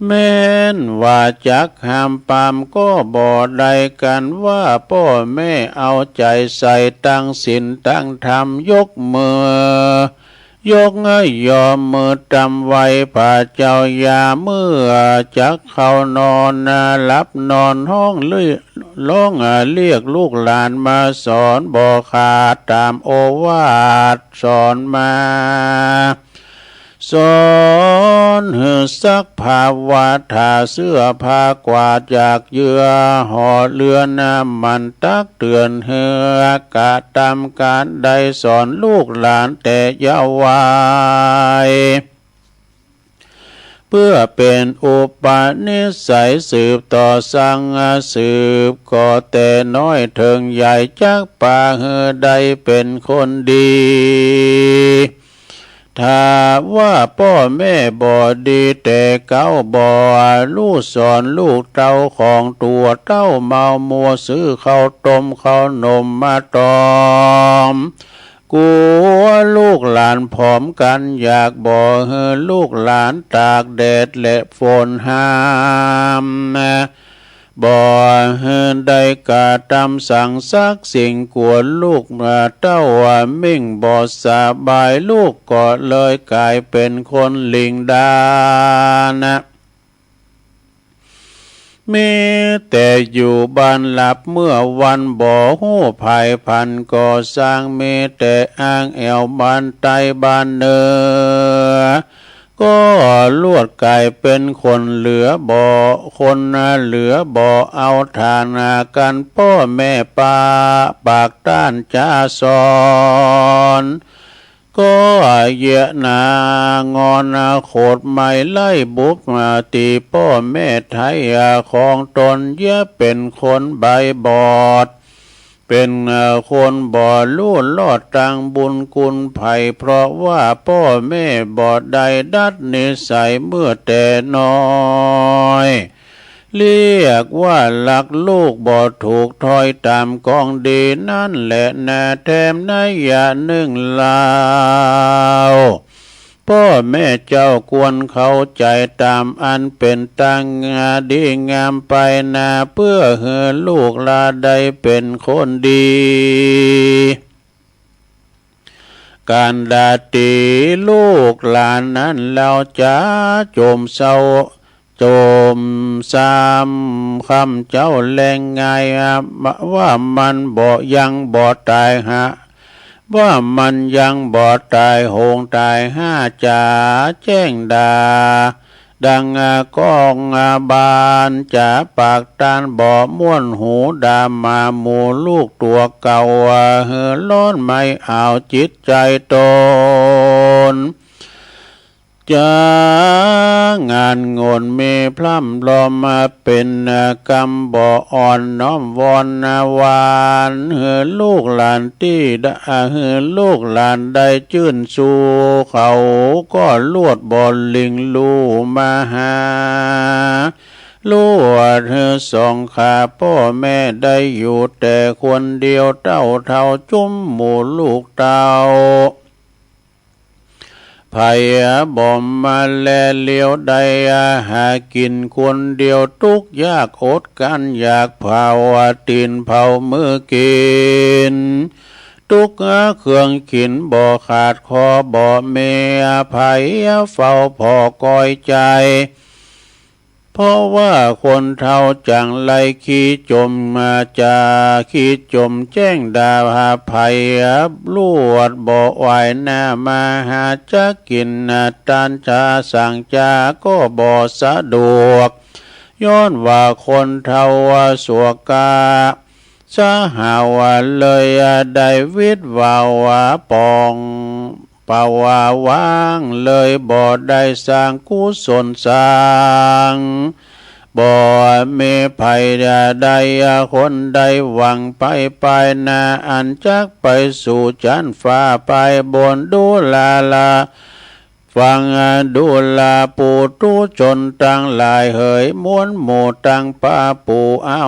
แม้นว่าจักห้ามปามก็บ่ได้กันว่าพ่อแม่เอาใจใส่ตั้งศีลตั้งธรรมยกมือยกยอมมือจำไว้พระเจ้ายาเมื่อจักเข้านอนหลับนอนห้องร้องเรียกลูกหลานมาสอนบ่ขาดตามโอวาทสอนมาสอนซักผ้าวาทาเสื้อผ้ากวาดจากเหยื่อห่อเรือน้ำมันตักเตือนเฮือกะตามการได้สอนลูกหลานแต่เยาว์วัยเพื่อเป็นอุปนิสัยสืบต่อสั่งสืบก็แต่น้อยถึงใหญ่จักป่าเฮือใดเป็นคนดีถ้าว่าพ่อแม่บ่ดีแต่เก้าบ่ลูกสอนลูกเต้าของตัวเต้าเมามัวซื้อข้าวต้มข้าวนมมาตอมกลัวลูกหลานผอมกันอยากบ่เฮือลูกหลานตากแดดและฝนห้ามบ่เฮือได้กะตำสั่งซักสิ่งกวนลูกมาเต้ามิ่งบ่สบายลูกก็เลยกลายเป็นคนลิงดานะมีแต่อยู่บ้านหลับเมื่อวันบ่หู้ภัยพันก่อสร้างมีแต่อ้างแอวบ้านใต้บ้านเนือก็ลวดกลายเป็นคนเหลือบ่คนเหลือบ่เอาทานกันพ่อแม่ป้าปากต้านจ้าสอนก็เยะนางอนโขดไม่ไล่บุกมาตีพ่อแม่ไทยของตนเยอะเป็นคนใบบอดเป็นคนบ่ลู่ลอดตังบุญคุณไผ่เพราะว่าพ่อแม่บ่ได้ดัดนิสัยเมื่อแต่น้อยเรียกว่าหลักลูกบ่ถูกถอยตามกองดีนั่นแหละนาแถมนายอย่านึ่งลาวพ่อแม่เจ้าควรเข้าใจตามอันเป็นตังดีงามไปนาเพื่อเฮือลูกลาได้เป็นคนดีการดาตีลูกหลานนั้นเราจะโจมเศร้าโจมซ้ำคำเจ้าแรงไงว่ามันบ่ยังบ่ตายว่ามันยังบ่ตายโหงตายห้าจ่าแจ้งดาดังก้องบานจ่าปากตานบ่ม่วนหูดามาหมูลูกตัวเก่าเฮือล้อนไม่เอาจิตใจตนงานงนมีพร่ำลอมมาเป็นกรรมบ่อ่อนน้อมวอนวานเฮือลูกหลานที่เฮือลูกหลานได้ชื่นสู่เขาก็ลวดบอลลิงลู่มาหาลวดเฮือสองขาพ่อแม่ได้อยู่แต่คนเดียวเต้าเท่าจุ้มหมู่ลูกเต้าภัยบ่มมาแลเลี้ยวใดหากินคนเดียวทุกยากอดกันอยากเผาตีนเผามือกินทุกเครื่องขินบ่ขาดคอบ่เมียภัยเฝ้าพอกอยใจเพราะว่าคนเท่าจังไรขี้จมมาจาขี้จมแจ้งดาหาภัยลวดบ่ไหวหน้ามาหาจะกินตานจาสั่งจาก็บ่สะดวกย้อนว่าคนเท่าสัวกาสะหาว่าเลยได้วิตวาวาปองปาวาวางเลยบ่ได้สร้างกุศลสร้างบ่มีภัยใดคนใดหวังไปนาอันจักไปสู่จันฟ้าไปบนดูลาฟังดูลาปูตุจนตั้งหลายเหยม้วนหมู่ตั้งป้าปูเอา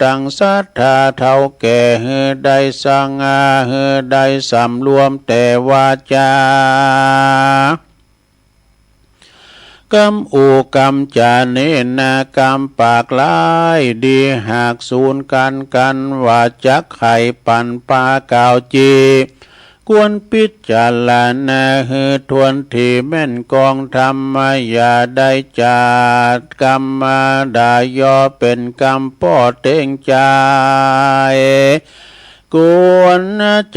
ตั้งสัทธาเท่าแก่เฮือได้สังเฮือได้สำรวมแต่วาจา กำอูกำจาเนนากำปากลายดีหากสูนกันว่าจักไข่ปันปลากาวจีกวนปิจจารณาหือทวนที่แม่นกองธรรมอย่าได้จาดกรรมดายอเป็นกรรมป้อเต็งใจกวน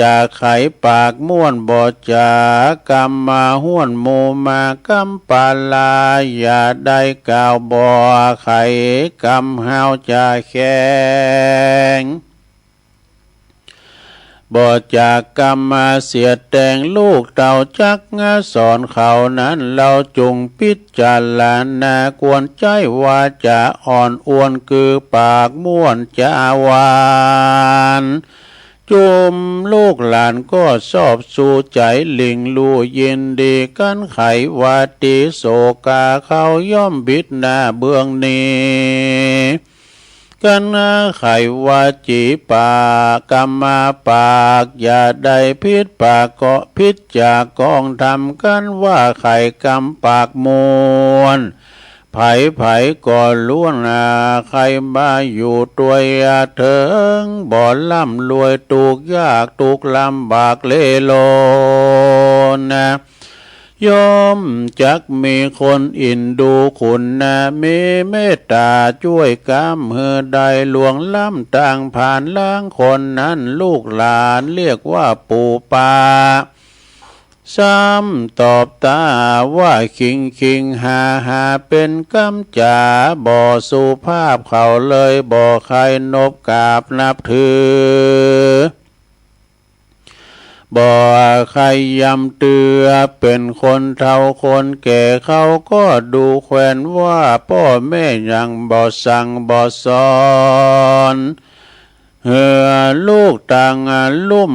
จากไขปากม้วนบ่จากรรมมาห้วนโมมากำปาลาอย่าได้กล่าวบ่ไขกรรมเฮาจะแข็งบ่จากกรรมมาเสียแต่งลูกเต่าจักงาสอนเขานั้นเราจงพิจารณากวนใจว่าจะอ่อนอ้วนคือปากม้วนจะหวานจุมลูกหลานก็ชอบสู่ใจลิงลู่ยินดีกันไขวาติโศกาเขาย่อมบิดหน้าเบื้องนี้กันไขวาจีปากกรรมาปากอย่าได้พิษปากก็พิษจากกองทำกันว่าไข่กรรมปากมวนไผ่ก็ล้วนใครมาอยู่ตัวยาเถิงบ่ล่ำรวยตุกยากตุกลำบากเล่โลนะยอมจักมีคนอินดูคุณมีเมตตาช่วยกำเฮือใดหลวงล้ำต่างผ่านล้างคนนั้นลูกหลานเรียกว่าปู่ปาซ้ำตอบตาว่าคิงหาเป็นกำจ่าบ่อสุภาพเขาเลยบ่ใครนบกราบนับถือบ่ใครยำเตือเป็นคนเฒ่าคนแก่เขาก็ดูแควนว่าพ่อแม่ยังบ่สั่งบ่สอนลูกต่างลุ่ม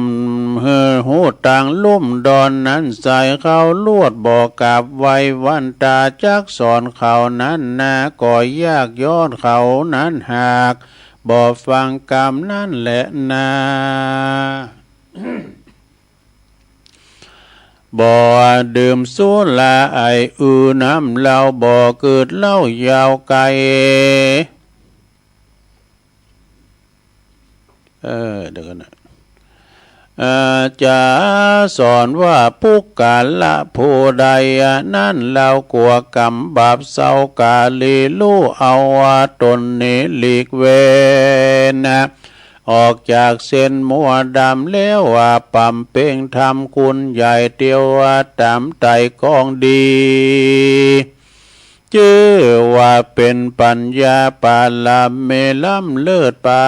หูต่างลุ่มดอนนั้นใส่เขาลวดบ่กราบไว้วันตาจักสอนเขานั้นก็ยากย้อนเขานั้นหากบ่ฟังกรรมนั่นแหละบ่ดื่มสุราไอน้ำเหล้าบ่เกิดเหล้ายาวไกลเดี๋ยวกันนะจะสอนว่าผู้กาละผู้ใดนั่นเรากลัวกรรมบาปเศร้ากาลีลู่เอาว่าตนนี้หลีกเว้นออกจากเส้นมัวดำแล้วว่าปั่มเป่งทำคุณใหญ่เตียวว่าตามไตกองดีชื่อว่าเป็นปัญญาปาลาเมล้ำเลิศปา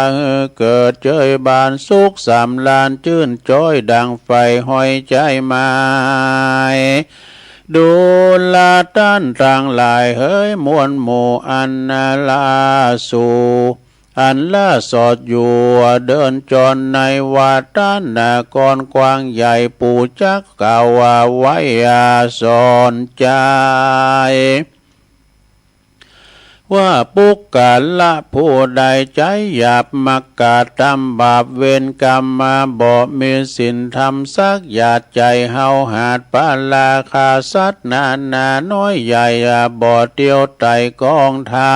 เกิดเจยบานสุขสำลานชื่นจ้อยดังไฟห้อยใจไม้ดูลาต้านต่างหลายเฮ้ยมวลหมู่อันนาลาสู่อันล่าสอดอยู่เดินจรในวาต้านนากรกว้างใหญ่ปูจักกาวาไว้สอนใจว่าปุกกาละผู้ใดใจหยาบมักกาทำบาปเวรกรรมมาบ่มีศีลธรรมสักหยาดใจเฮาหาดปาลาคาสัตนาน้อยใหญ่บ่เตียวไตกองทา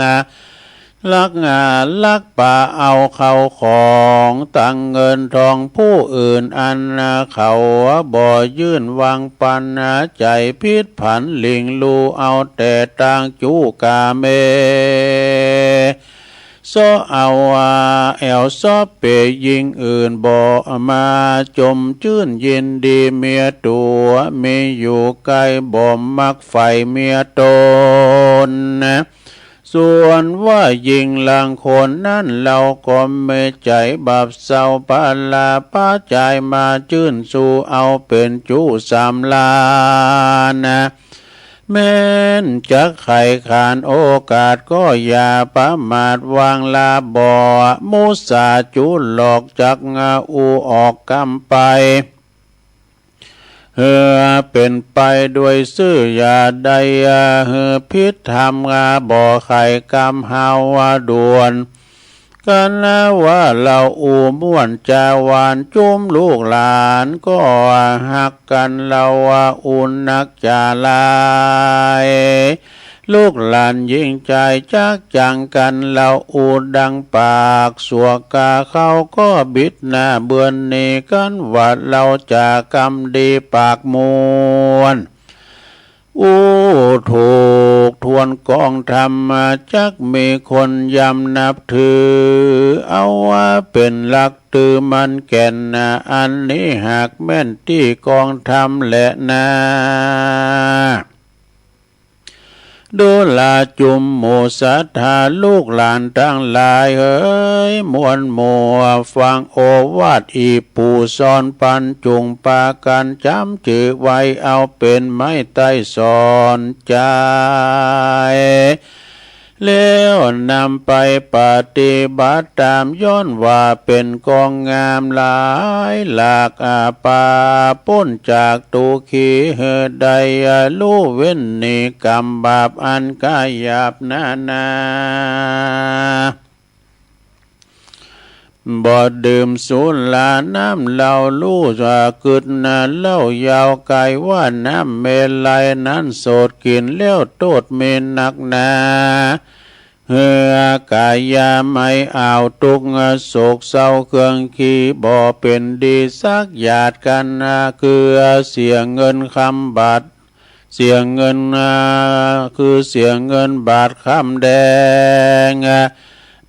มลักลักป่าเอาเข้าของตั้งเงินทองผู้อื่นอันเขาบ่ยื่นวางปันใจพิษผันลิงลูเอาแต่ต่างจูกาเมเอาแอวซอเปยิงอื่นบ่มาจมชื่นยินดีเมียตัวมีอยู่ไกลบ่มักไฟเมียตนส่วนว่ายิงลังคนนั้นเราก็ไม่ใจบาปเศร้าปาลาป้าใจมาชื่นสู่เอาเป็นจูสามลาแม้นจะไขขานโอกาสก็อย่าประมาทวางลาบ่มุสาจุหลอกจากอูออกกำไปเป็นไปด้วยซื่ออย่าใดพิษทำบ่ไข่กรรมหาวด่วน กันนะว่าเราอูม่วนจาวานจุ้มลูกหลานก็หักกันเราว่าอุ่นนักจาลายลูกหลานยิ่งใจจักจังกันเราอูดังปากสัวกาเขาก็บิดหน้าเบือนนี่กันว่าเราจะกำดีปากมวนถูกทวนกองธรรมจักมีคนยำนับถือเอาว่าเป็นหลักตือมันแก่นอันนี้หากแม่นที่กองธรรมแหละนะดูลาจุมโมสัทธาลูกหลานทั้งหลายเอ้ยมวนมัวฟังโอวาทอีปู่สอนปันจุงปากันจำจือไว้เอาเป็นไม้ใต้สอนใจแล้วนำไปปฏิบัติตามย้อนว่าเป็นกองงามหลายหลากอาปาพ้นจากตุขีเหตุใดลู่เว้นนิกรรมบาปอันกายหยาบนาบ่ดื่มสุราน้ำเหล้าลู่จะกึดเหล้ายาวไกลว่าน้ำเมลัยนั้นโสดกินแล้วโตดเมนหนักหนาเฮือกายยาไม่เอาตุกโศกเศร้าเครื่องขี้บ่เป็นดีสักหยาดกันคือเสียเงินคำบาทเสียเงินคือเสียเงินบาทคำแดง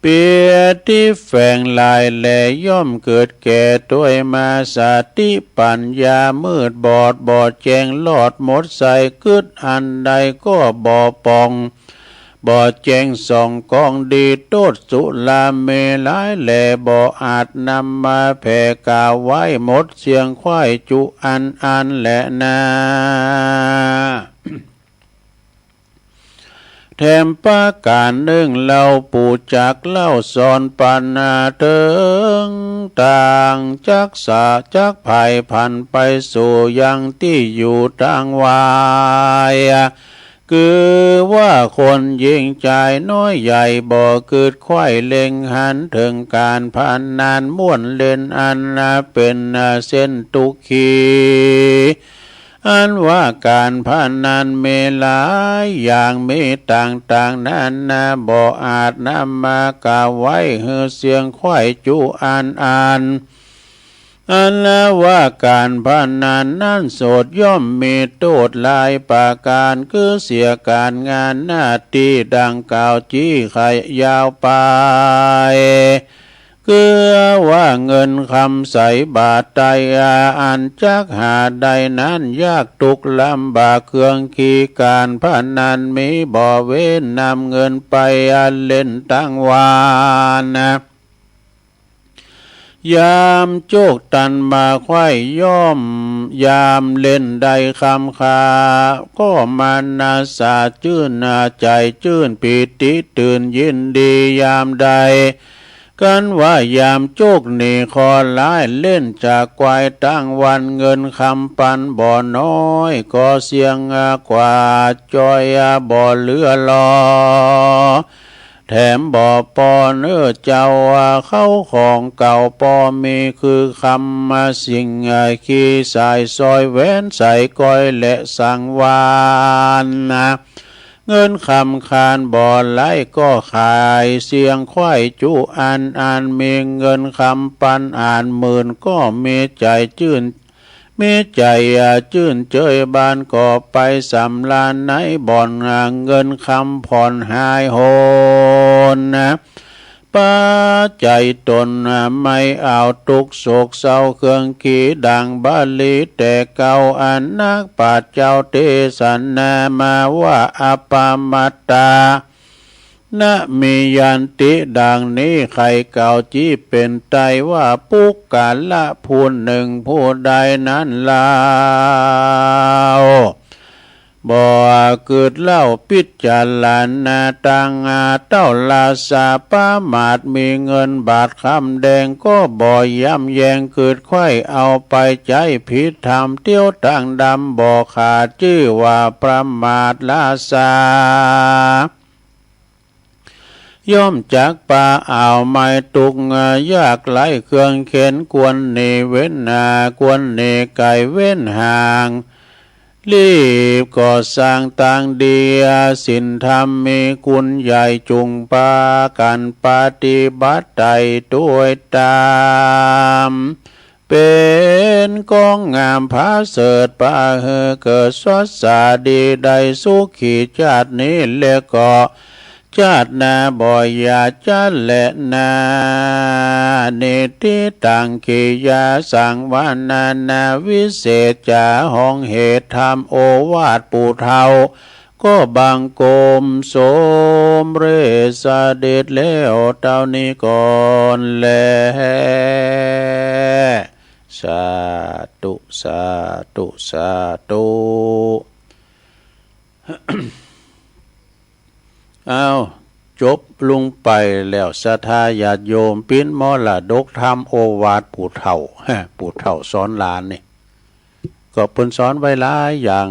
เปียที่แฝงลายแหลย่อมเกิดแก่ด้วยมาสติปัญญามืดบอดแจงลอดหมดใส่กึดอันใดก็บ่ปองบ่แจงส่องกองดีโตดสุลาเมลายแหล่บ่อาจนำมาแผ่กล่าวไว้หมดเสียงควายจุอันแหละนาแถมประการหนึ่งเราปู่จักเล่าสอนปัญนาเถิงต่างจักษาจักภัยพันไปสู่ยังที่อยู่ทางวายคือว่าคนยิ่งใจน้อยใหญ่บ่เกิดไข้เล็งหันถึงการพันนานม่วนเล่นอันเป็นเส้นตุขีอันว่าการพันนันเมหลายอย่างมีต่างนั้นบ่อาจนำมากล่าวไว้เฮือเสียงควายจุอันอันละว่าการพนันนั้นโสดย่อมมีโทษหลายประการคือเสียการงานหน้าที่ดังกล่าวจี้ไขยาวไปคือว่าเงินคำใสบาทใดอันจักหาใดนั้นยากทุกลำบากเครื่องขีการพนันมีบ่เว้นนำเงินไปเล่นตั้งวานยามโจกตันมาไข่ย่อมยามเล่นใดคำคาก็มานาสาชื่นใจชื่นปิติตื่นยินดียามใดกันว่ายามโจกนี่คอหลายเล่นจากควายตั้งวันเงินคำปันบ่น้อยก็เสียงกว่าจอยบ่เหลือรอแถมบ่ปอเนื้อเจ้าเข้าของเก่าปอมีคือคำมาสิ่งขี้สายซอยแหวนใส่ก้อยและสังวานเงินคำคานบ่อไหลก็ขายเสียงควายจุอันมีเงินคำปันหมื่นก็มีใจจื่นมีใจจื่นเจยบานก็ไปสำลานในบ่อนเงินคำผ่อนหายโหนป้าใจตนไม่เอาทุกโศกเศร้าเครื่องขีดังบาลีแต่เก่าอันนักปราชญ์เจ้าเทศนามาว่าอปามัตตานะมียันติดังนี้ใครเก่าจี้เป็นไตว่าปุกกาละผู้หนึ่งผู้ใดนั้นลาวบ่เกิดเล่าปิจจารณาตังเต้าลาสาปามาดมีเงินบาทคำแดงก็บ่ย้ำแยงเกิดไข้เอาไปใจผิดธรรมเตี้ยวตั้งดำบ่ขาดชื่อว่าประมาทลาสา ย่อมจากป่าอ่าวไม่ตุกยากไหลเครื่องเข็นกวนเนเว้นนากวนเนไก่เว้นห่างรีบก่อสร้างต่างเดียสินธรรมมีคุณใหญ่จุงปากันปฏิบัติใดด้วยตามเป็นกองงามพาเสริฐปาเฮอเกิดสดสาดีใดสุขีชาตินี้เลก็ชาตินาบ่อยาจัดและนาเนติตังกิยาสังวานาวิเศษจาห้องเหตุธรรมโอวาทปู่เฒ่าก็บังกรมสมเรสเด็จแล้วเต่านี้ก่อนแลสาธุสาธุสาธุเอาจบลงไปแล้วศรัทธาญาติโยมปิ้นมรดกธรรมโอวาทปู่เฒ่าปู่เฒ่าสอนหลานนี่ก็เพิ่นสอนไว้หลายอย่าง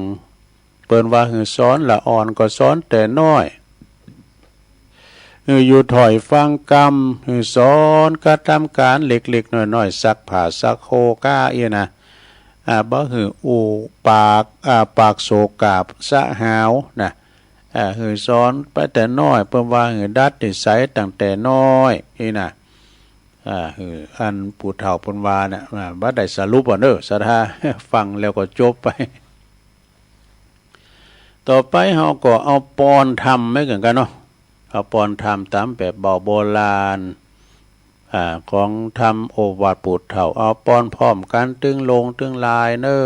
เปิ้นว่าคือสอนละอ่อนก็สอนแต่น้อยอยู่ถอยฟังกรรมสอนกระทำการเล็กๆน้อยๆซักผ้าซักโคก้าเอียนะบ่คืออูปากโศกาบสะหาวนะคือสอนไปแต่น้อยเพิ่นว่าคือดัดนิสัยตั้งแต่น้อยนี่นะคืออันปู่เฒ่าเพิ่นว่าน่ะบ่ได้สรุปเด้อศรัทธาฟังแล้วก็จบไปต่อไปเฮาก็เอาปอนทำไม่กันเนาะเอาปอนทำตามแบบเบาโบราณของทำโอวาทปู่เฒ่าเอาปอนพร้อมกันตึงลงตึงลายเนอ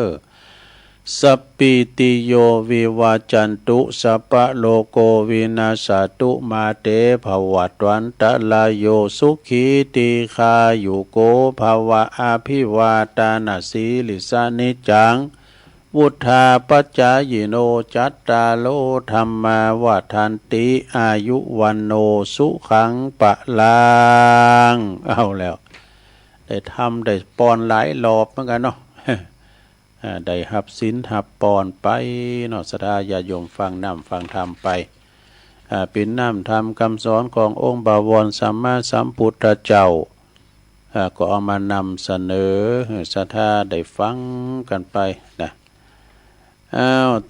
สัปปิติโยวิวาจันตุสัพพะโลโกวินาศตุมาเตภวัตวันตะลายโยสุขีติคายุโกภวะอาภิวาตานาสีลิสานิจังวุธาปัจจายโนจัตตาโลธรรมาวัฏันติอายุวันโนสุขังปะลังเอาแล้วได้ทำได้ปอนหลายรอบเหมือนกันเนาะได้หับศีลหับปอนไปเนาะศรัทธาญาติโยมฟังน้ำฟังธรรมไปเป็นน้ำธรรมคำสอนขององค์บวรสัมมาสัมพุทธเจ้าก็เอามานำเสนอศรัทธาได้ฟังกันไปนะ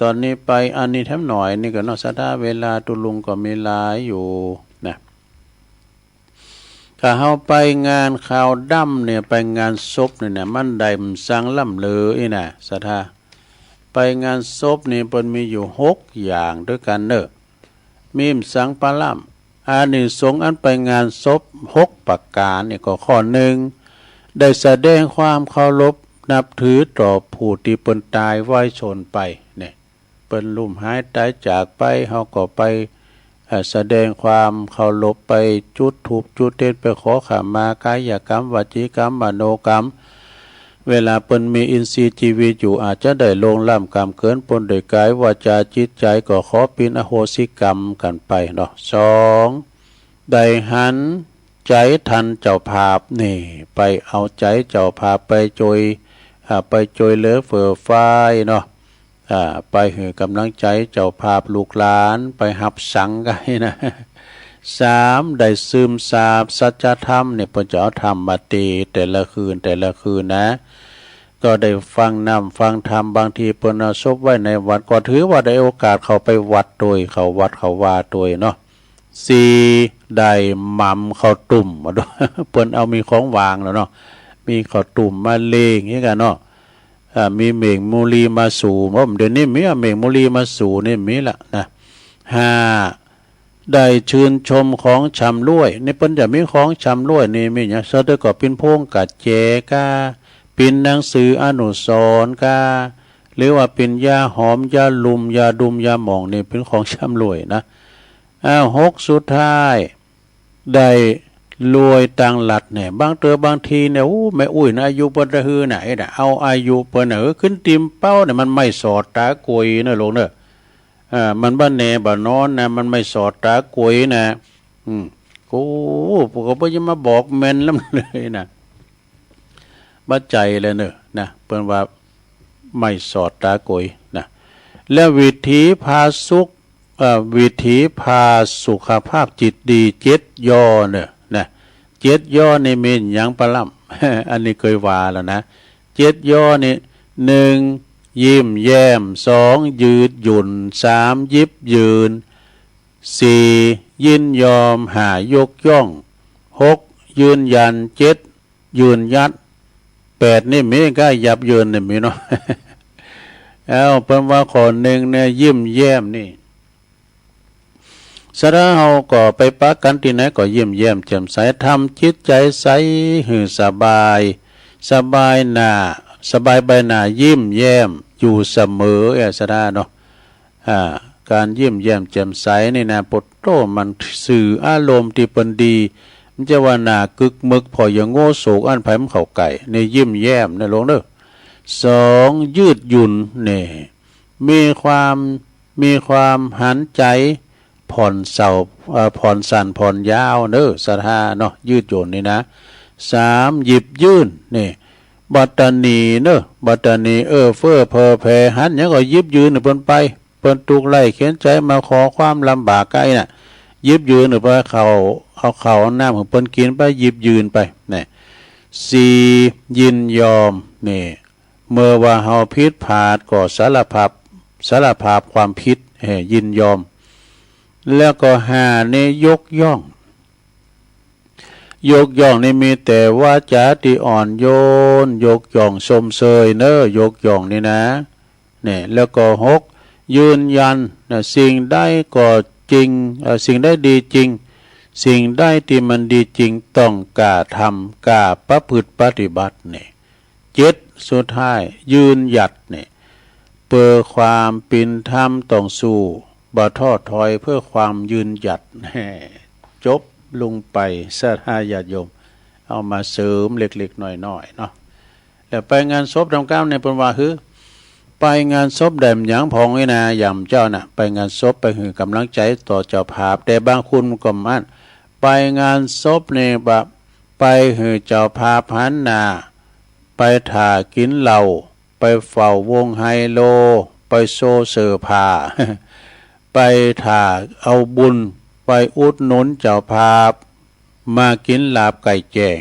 ตอนนี้ไปอันนี้แถมหน่อยนี่ก็นอกศรัทธาเวลาตุลุงก็มีหลายอยู่นะถ้าเฮาไปงานข่าวดำเนี่ยไปงานศพเนี่ยมันได้สังล่ำลืออีน่ะศรัทธาไปงานศพนี่เปิ้นมีอยู่6อย่างด้วยกันเด้อมีสังปะล่ำอันนี้สงฆ์อันไปงานศพ6ประการนี่ก็ข้อ1ได้แสดงความเคารพนับถือต่อผู้ที่เปิ้นตายไว้ชนไปเนี่ยเปิ้นลุ่มหายตายจากไปเฮาก็ไปแสดงความเคารพไปจุดธูปจุดเทียนไปขอขมากายกรรมวจีกรรมมโนกรรมเวลาเปิ้นมีอินทรีย์ชีวิตอยู่อาจจะได้ลงล่ำกรรมเกินปนโดยกายวาจาจิตใจก็ขอปินอโหสิกรรมกันไปเนาะ2ได้หันใจทันเจ้าภาพนี่ไปเอาใจเจ้าภาพไปโจยเหลือเฟือฟ้ายเนาะไปให้กำลังใจเจ้าภาพลูกหลานไปหับสังกันนะ3ได้ซึมซาบสัจธรรมเนี่ยเพิ่นจะเอาธรรมมาตีแต่ละคืนนะก็ได้ฟังฟังธรรมบางทีเพิ่นเอาศพไว้ในวัดก็ถือว่าได้โอกาสเข้าไปวัดโดยเข้าวัดเข้าว่าโดยเนาะ4ได้หม่ำข้าวตุ่มมาด้วยเพิ่นเอามีของวางแล้วเนาะมีข้าวตุ่มมาเลงอย่างนี้กันเนาะมีเมฆมูลีมาสู่เดี๋ยวนี้มีเมฆมูลีมาสู่นี่มีละนะ5ได้ชื่นชมของชำร่วยนี่เปิ้นจะมีของชำร่วยนี่มีหยังซะด้วยก็เป็นพงกัดแจกาเป็นหนังสืออนุสรณ์กาหรือว่าเป็นยาหอมยาลุมยาดุมยาหม่องนี่เป็นของชำร่วยนะ6สุดท้ายได้รวยตังหลัดเนี่ยบางทีเนี่ยแม่อุ้ยนะอายุเปิ้นระฮือไหนน่ะเอาอายุเปิ้นขึ้นติมเป้าเนี่ยมันไม่สอดตากวยนะลงเด้อมันบ่แน่บ่นอนนะมันไม่สอดตากวยนะกูก็บ่จะมาบอกแม่นลำเลยนะบ่ใจเลยเนอะนะเปิ้นว่าไม่สอดตากวยนะแล้ววิธีพาสุข วิถีพาสุขภาพจิตดีเจ็ดย่อเนี่ยนะเจ็ดย่อนี่มีอย่างปะล่ำ อันนี้เคยว่าแล้วนะเจ็ดย่อนี่หนึ่งยิ้มแย้มสองยืดหยุ่นสามยิบยืนสี่ยินยอมหายกย่องหกยืนยันเจ็ดยืนยัดแปดนี่มีก็ยับยืนนี่มีเนาะ เอาเป็นว่าข้อหนึ่งเนี่ยยิ้มแย้มนี่สระเฮาก็ไปปักกันที่ไหนก็ยิ้มแย้มแจ่มใสทำจิตใจใสหือสบายสบายหน้าสบายใบหน้ายิ้มแย้มอยู่เสมอสระเนาะการยิ้มแย้มแจ่มใสนี่นะปดโตมันสื่ออารมณ์ที่เป็นดีมันจะว่าหน้ากึกมึกพออย่างโง่โศกอันไผมันเข้าไก่ในยิ้มแย้มในลงเด้อสองยืดหยุ่นเนี่ยมีความหันใจผ่อนเศร้าผ่อนสั่นผ่อนยาวเด้อสถาเนาะยืดหยุ่นนี่นะสามหยิบยื่นนี่บัตตานีเด้อบัตตานีเฟ้อเพอแผ่หันหยังก็หยิบยืนเพิ่นไปเพิ่นตุกไล่เขียนใจมาขอความลำบากใกล้น่ะหยิบยืนไปเขาเอาน้ำของเพิ่นกินไปหยิบยืนไปนี่สี่ยินยอมนี่เมื่อว่าเฮาผิดพลาดก็สารภาพความผิดยินยอมแล้วก็หานี่ยกย่องนี่มีแต่ว่าจาที่อ่อนโยนยกย่องชมเชยเนอยกย่องนี่นะเนี่ยแล้วก็หกยืนยันสิ่งได้ก็จริงสิ่งได้ดีจริงสิ่งได้ที่มันดีจริงต้องกล้าทำกล้าประพฤติปฏิบัติเนี่ยเจ็ดสุดท้ายยืนหยัดเนี่ยเพื่อความเป็นธรรมต้องสู้บ่ท้อถอยเพื่อความยืนหยัดจบลงไปสาธุญาติโยมเอามาเสริมเล็กๆน้อยๆเนาะแล้วไปงานศพทำก้าวในเป็นว่าไปงานศพแดมหยังพองไว้นะยำเจ้าน่ะไปงานศพไปหือกำลังใจต่อเจ้าภาพแต่บางคุณก็มันไปงานศพเนี่ยแบบไปหือเจ้าภาพหันหน้าไปถ่ากินเหล้าไปเฝ้าวงไฮโลไปโซเสือผ้า ไปถ่าเอาบุญไปอุดหนุนเจ้าภาพมากินลาบไก่แจง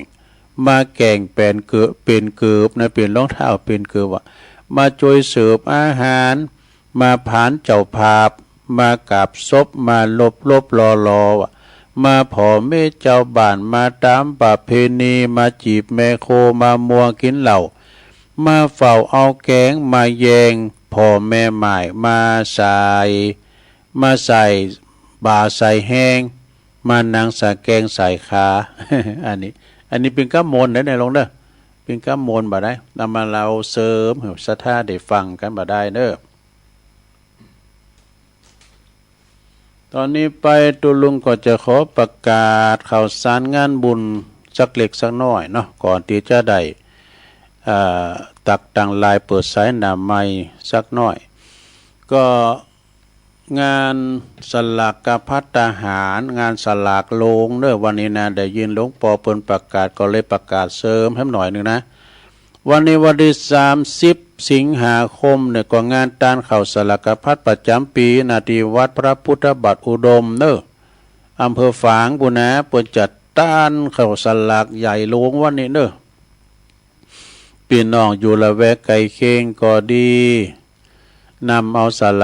มาแกงเป็นเกือบนะเป็นรองเท้าเป็นเกือบมาช่วยเสิร์ฟอาหารมาผานเจ้าภาพมากราบศพมาลบรอมาผอเมเจ้าบ้านมาตามประเพณีมาจีบแม่โคมามัวกินเหล้ามาเฝ้าเอาแกงมาแยงพ่อแม่หมายมาใส่บ่าใส่แห้งมานางสาแกงใส่ขา อันนี้เป็นกัมมลได้ลงเด้อเป็นกัมมลบ่ได้นำมาเราเสริมให้ศรัทธาได้ฟังกันบ่ได้เด้อตอนนี้ไปตุลุงก็จะขอประกาศข่าวสารงานบุญสักเล็กสักน้อยเนาะก่อนที่จะได้ตักตังลายเปิดสายหน้าไม้สักน้อยก็งานสลากกภัตตาหารงานสลากโลงเด้อวันนี้นะได้ยินหลวงปอเปิ้นประกาศก็เลยประกาศเสริมให้หน่อยนึงนะวันนี้วันที่30 สิงหาคมเนี่ยก็งานตานข่าวสลากกภัตประจำปีนาทีวัดพระพุทธบาทอุดมเด้ออำเภอฝางปุนะเปิ้นจัดตานข่าวสลากใหญ่โลงวันนี้เด้อพี่น้องอยู่ละแวกไกลเคียงก็ดีนำเอาสล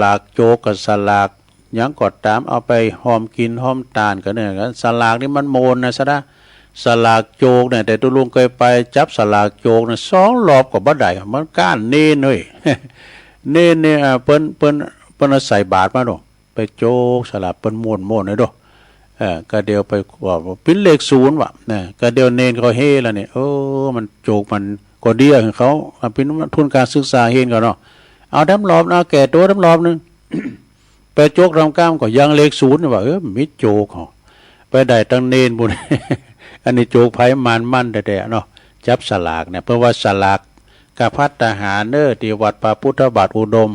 ากโจกกับสลากยังกดตามเอาไปหอมกินหอมตานกันเนี่ยกันสลากนี่มันโมนนะซะนะสลากโจกเนี่ยแต่ตุลุงเคยไปจับสลากโจกเนี่ย2 รอบก็บ่ได้มันก้านเน้นเว้ย เน้นเนี่ยเปิ้นใส่บาตรมาดอกไปโจกสลากเปิ้นม่วนๆเลยดอกก็เดียวไปว่าเป็นเลข0ว่ะนะก็เดียวเน้นเขาเฮแล้วเนี่ยมันโจกมันก็ดีของเขาเป็นทุนการศึกษาเห็นกันเนาะเอาดำรอบเอาแก่ตัวดำรอบนึง ไปโจกรำก้ามก็ยังเลข0ว่ามิโจกไปได้ตั้งเน้นบุญ อันนี้โจกไผมันแต่เนาะจับสลากเนี่ยเพราะว่าสลากกภัตตาหารเด้อที่วัดพระพุทธบาทอุดม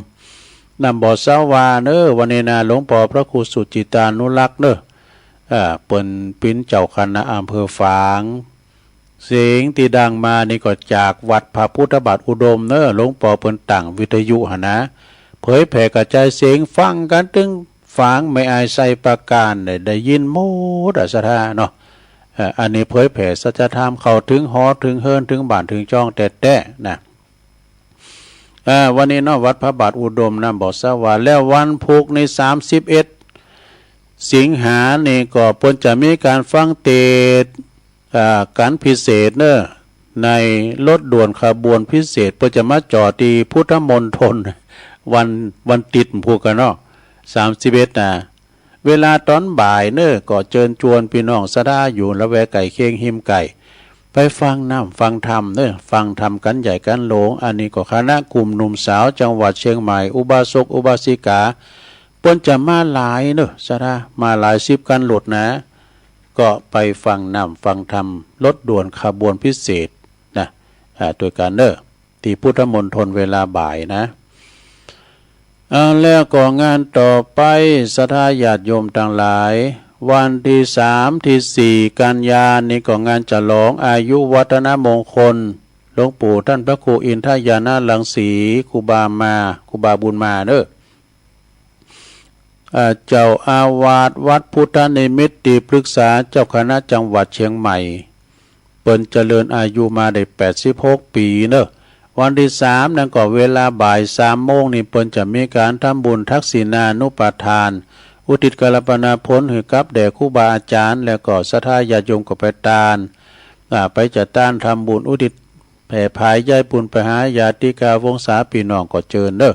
นำบ่อสาวาเด้อวันนี้นะหลวงพ่อพระครูสุจิตานุรักษ์เด้อเปิ้นปิ้นเจ้าคณะอำเภอฝางเสียงที่ดังมานี่ก็จากวัดพระพุทธบาทอุดมเนอะหลวงพ่อเปิ้นตั้งวิทยุหนะ เผยแผ่กระจายเสียงฟังกันถึงฝางไม่อายใส่ประการได้ยินหมดศรัทธาเนาะอันนี้เผยแผ่สัจธรรมเข้าถึงหอถึงเฮิรนถึงบ้านถึงจ้องแต่นะวันนี้เนาะวัดพระบาทอุดมนะบอกซะว่าแล้ววันพุกใน31สิงหานี่ก็เพิ่นจะมีการฟังเทศน์การพิเศษเนอะในรถด่วนขบวนพิเศษเพื่อจะมาจอดที่พุทธมณฑลวันติดพูกันเนาะ31นะเวลาตอนบ่ายเนอะก็เชิญชวนพี่น้องสะดาอยู่ละแวไก่เคียงหิมไก่ไปฟังน้ำฟังธรรมเนอะฟังธรรมกันใหญ่กันโหลงอันนี้ก็คณะกลุ่มหนุ่มสาวจังหวัดเชียงใหม่อุบาสกอุบาสิกาเปิ้นจะมาหลายเนอะสะดามาหลาย10กันหลดนะก็ไปฟังน้ำฟังธรรมรถด่วนขบวนพิเศษนะโดยการเนอะที่พุทธมณฑลเวลาบ่ายนะแล้วก็งานต่อไปศรัทธาญาติโยมทั้งหลายวันที่3ที่4กันยายนนี้ก็งานฉลองอายุวัฒนมงคลหลวงปู่ท่านพระครูอินทญาณรังสีครูบาบุญมาเด้อเจ้าอาวาสวัดพุทธนิมิตติปรึกษาเจ้าคณะจังหวัดเชียงใหม่เปิ้นเจริญอายุมาได้86ปีเนอะวันที่3นั่นก็เวลาบ่าย3 โมงนี่เปิ้นจะมีการทำบุญทักษิณานุปทานอุทิศกัลปนาผลให้กับแด่ครูบาอาจารย์แล้วก็ศรัทธาญาติโยมก็ไปทานไปจัดต้านทำบุญอุทิศแผ่ภายย้ายปุญไปหาญาติกาวงศาพี่น้องก็เชิญเด้อ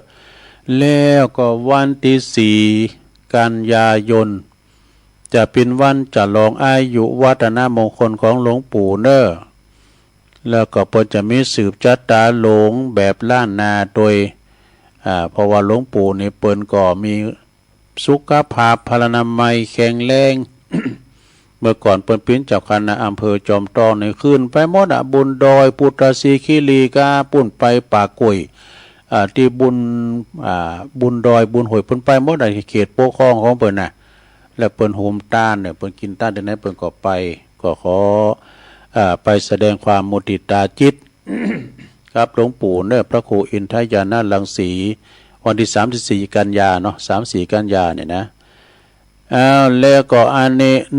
แล้วก็วันที่4กันยายนจะเป็นวันฉลองอายุวัฒนมงคลของหลวงปู่เน้อแล้วก็เพิ่นจะมีสืบจัตตาหลงแบบล้านนาโดยเพราะว่าหลวงปู่นี่เปิ้นก็มีสุขภาพพลานามัยแข็งแรง เมื่อก่อนเปิ้นเป็นเจ้าคณะอำเภอจอมทองในคืนไปหมดบุญดอยปุตตสีคีรีกาปุ่นไปป่ากุยที่บุญดอยบุญหอยเปิ้นไปหมดเขตปกครองของเปิ้นน่ะแล้วเปิ้นโฮมต้านเนี่ยเปิ้นกินต้านได้ไหนเปิ้นก็ไปก็ขอไปแสดงความมุทิตาจิต ครับหลวงปู่เนี่ยพระครูอินทญาณรังสีวันที่3-4กันยาเนาะ3-4กันยาเนี่ยนะแล้วก็อันนี้1-7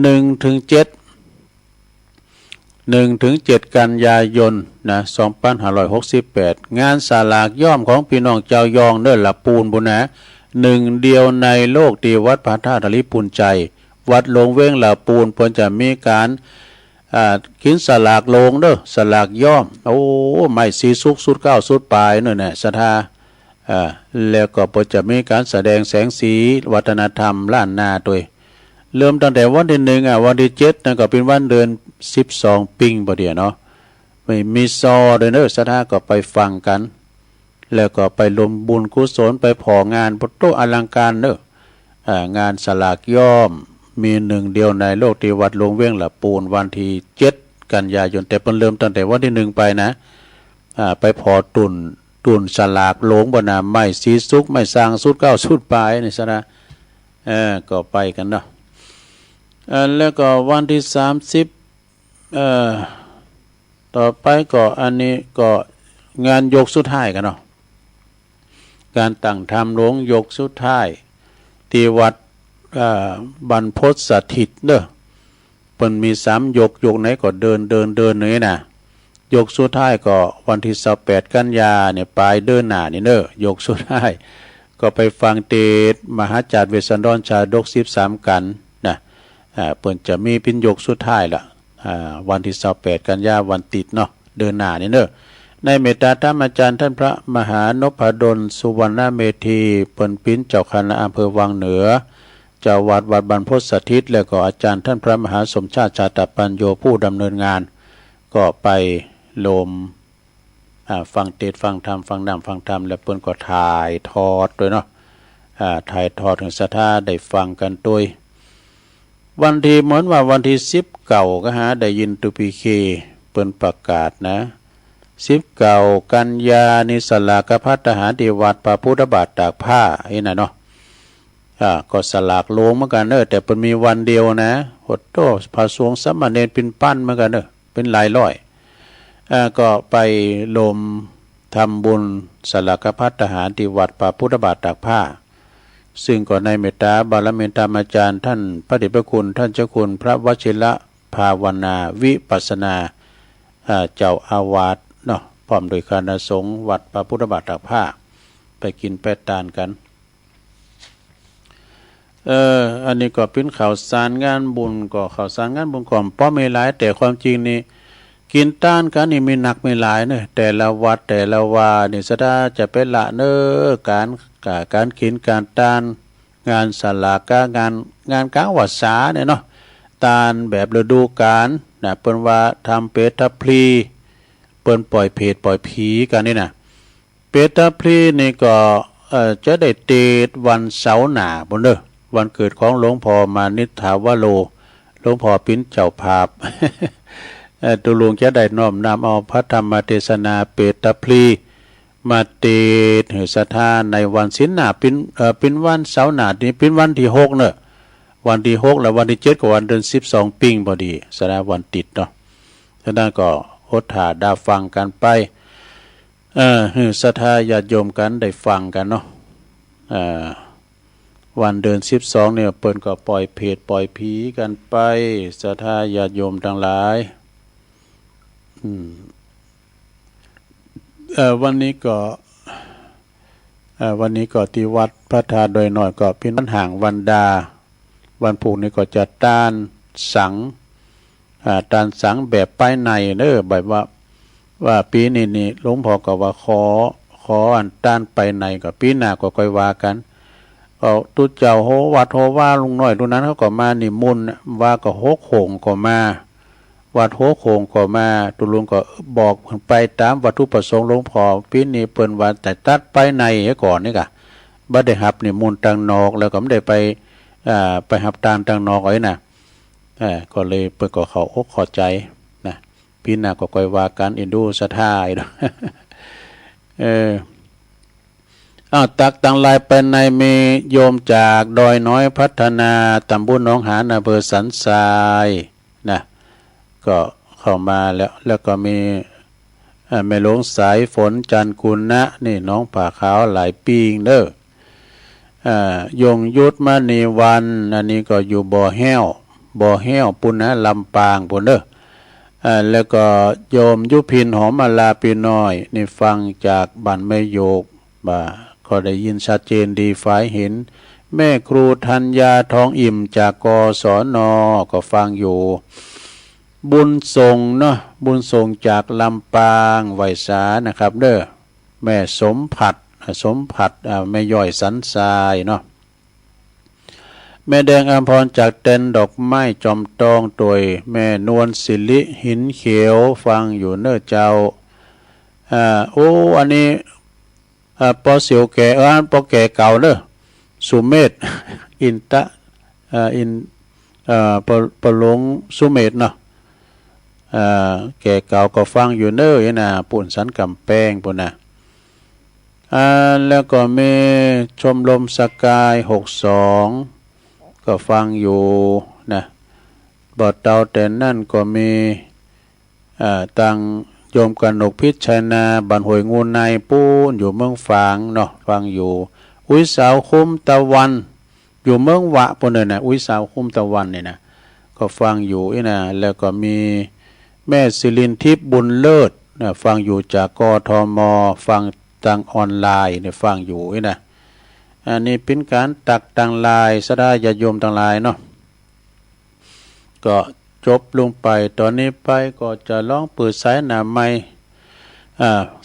กันยายนนะ2568งานศาลากย่อมของพี่น้องเจ้ายองเด้อละปูนบุญนะ1เดียวในโลกที่วัดพระธาตุลิปุนใจวัดหลวงเว้งละปูนเพิ่นจะมีการขินสลากลงเด้อสลากย่อมโอ้ไม่สีสุกสุด9สุดปลายนั่นแหละศรัทธาแล้วก็จะมีการแสดงแสงสีวัฒนธรรมล้านนาด้วยเริ่มตั้งแต่วันที่1วันที่7นั่นก็เป็นวันเดือน12ปิงบ่เดียวเนาะไม่มีซอด้วยเด้อศรัทธาก็ไปฟังกันแล้วก็ไปรวมบุญกุศลไปของานพุทโธอลังการเด้องานสลากย่อมมี1เดียวในโลกที่วัดหลวงเว้งละปูนวันที่7กันยายนแต่เพิ่นเริ่มตั้งแต่วันที่1ไปนะไปพอตุนสลากหลงบ่น่ะไม่สีสุกไม่สร้างสุด9สุดปลายนี่ซะนะก็ไปกันเนาะแล้วก็วันที่30ต่อไปก็อันนี้ก็งานยกสุดท้ายกันเนาะการตั้งธรรมหลวงยกสุดท้ายที่วัดบรรพตสถิตเด้อเพิ่นมี3ยกไหนก็เดินนี่นะยกสุดท้ายก็วันที่28กันยาเนี่ยปลายเดินหน้านี่เด้อยกสุดท้ายก็ไปฟังเทศน์มหาจารย์เวสสันดรชาดก13กันนะเพิ่นจะมีเป็นยกสุดท้ายละวันที่28กันยาวันติดเนาะเดินหน้านี่เด้อในเมตตาธรรมอาจารย์ท่านพระมหานพดลสุวรรณเมธีเปิ้นปิ้นเจ้าคณะอำเภอวังเหนือเจ้าวัดบรรพตสถิตแล้วก็อาจารย์ท่านพระมหาสมชาติชาตปัญโยผู้ดำเนินงานก็ไปลมฟังเทศน์ฟังธรรมฟังน้ำฟังธรรมแล้วเปิ้นก็ถ่ายทอดด้วยเนาะถ่ายทอดถึงศรัทธาได้ฟังกันด้วยวันที่เหมือนว่าวันที่10ก็หาได้ยินตุปีเคเปิ้นประกาศนะ19กันยานิสลากภัตตหาที่วัดพระพุทธบาทตากผ้านี่น่ะเนาะก็สลากโลงเหมือนกันแต่เปิ้นมีวันเดียวนะโหดโตพระสงฆ์สามเณรเป็นปั้นเหมือนกันเป็นหลายร้อยก็ไปลม ทำบุญสลักภัตตาหารที่วัดป่าพุทธบาทตากผ้าซึ่งก่อนในเมตตาบารมีธรรมอาจารย์ท่านพระเดชพระคุณท่านเจ้าคุณพระวชิระภาวนาวิปัสสนาเจ้าอาวาสเนาะพร้อมโดยคณะสงฆ์วัดป่าพุทธบาทตากผ้าไปกินแปดตานกันอันนี้ก็เป็นข่าวสารงานบุญก็ข่าวสารงานบุญก่อนป้อไม่หลายแต่ความจริงนี่กินต้านกันนี่มีหนักไม่หลายเนอะแต่ละวัดแต่ละวานี่สดาจะเป็นละเนอการกินการต้านงานสลากงานกลางวัดสาเนี่ยเนาะต้านแบบฤดูกาลนะเปิ้นว่าทำเป็ดทับพลีเปิ้นปล่อยเพจปล่อยผีกันนี่นะเป็ดทับพลีนี่ก็จะได้เตดวันเสาร์หน้าบนเด้อวันเกิดของหลวงพ่อมานิถาวโรหลวงพ่อปิ้นเจ้าภาพ ตุลุงจะได้น้อมนำเอาพระธรรมเทศนาเปตตพลีมาเตดหือศรัทธาในวันศีลหน้าเป็นวันเสาร์หน้านี่เป็นวันที่6เนอะวันที่6และวันที่7ก็วันเดือน12ปิ้งพอดีแสดงวันติดเนาะฉะนั้นก็อดถาดาฟังกันไปหือศรัทธาญาติโยมกันได้ฟังกันเนาะวันเดือน12เนี่ยเปิ้นก็ปล่อยเพจปล่อยผีกันไปศรัทธาญาติโยมทั้งหลายวันนี้ก็ที่วัดพระธาตุดอยน้อยก็เป็นวันห่างวันดาวันพุธนี้ก็จะต้านสังแบบป้ายในเด้อแบบว่าปีนี้หลวงพ่อก็ว่าขออันต้านไปในก็ปีหน้าก็ค่อยว่ากันก็ตุเจ้าโหวัดโหว่าลุงน้อยตรงนั้นเขาก็มานิมนต์ว่าก็โหโขงก็มาวัดโหโขงก็มาตุลุงก็บอกไปตามวัตถุประสงค์หลวงพ่อปีนี้เปิ้นว่าแต่ตัดไปในก่อนนี่กะบ่ได้รับนิมนต์ทางนอกแล้วก็ไม่ได้ไปรับตามทางนอกไว้น่ะก็เลยเปิ้นก็เข้าอกเข้าใจนะปีหน้าก็ค่อยว่ากันอินดูศรัทธาอีกตักตังลายเป็นในมีโยมจากดอยน้อยพัฒนาตำบลหนองหานอำเภอสันทรายนะก็เข้ามาแล้วก็มีแม่หลวงสายฝนจันกุลนะนี่น้องผ่าขาวหลายปีงเด้อยงยุทธมณีวันอันนี้ก็อยู่บ่อแห้วปุณณะลำปางปุ่นเด้อแล้วก็โยมยุพินหอมอลาปีน้อยนี่ฟังจากบ้านแม่โยกก็ได้ยินชัดเจนดีฝ่ายเห็นแม่ครูธัญญาทองอิ่มจากกศน.ก็ฟังอยู่บุญส่งเนาะบุญส่งจากลำปางไวสานะครับเด้อแม่สมผัดแม่ย่อยสันทรายเนาะแม่แดงอัมพรจากเต็นดอกไม้จอมตองโดยแม่นวลศิริหินเขียวฟังอยู่เน้อเจ้าอันนี้ปอเสียวแก่ปอแก่เก่าเด้อสุเมธอินตะปหลงสุเมธเนาะแก่เก่าก็ฟังอยู่เน้อนะปุ่นสันกำแพงปุ่นนะแล้วก็มีชมรมสกาย62ก็ฟังอยู่นะบ่อเตาแต่นั่นก็มีตังโยมกนกพิชัยนาบันหวยงูในปูนอยู่เมืองฝางเนาะฟังอยู่อุ้ยสาวคุ้มตะวันอยู่เมืองวะปุ่นนะอุ้ยสาวคุ้มตะวันนี่นะก็ฟังอยู่นะแล้วก็มีแม่ศิรินทิพย์บุญเลิศนะฟังอยู่จากกทมฟังทางออนไลน์เนี่ยฟังอยู่นะอันนี้เป็นการตักทางไลน์สดาญาติโยมทางไลน์เนาะก็จบลงไปตอนนี้ไปก็จะลองเปิดสายหน้าไมค์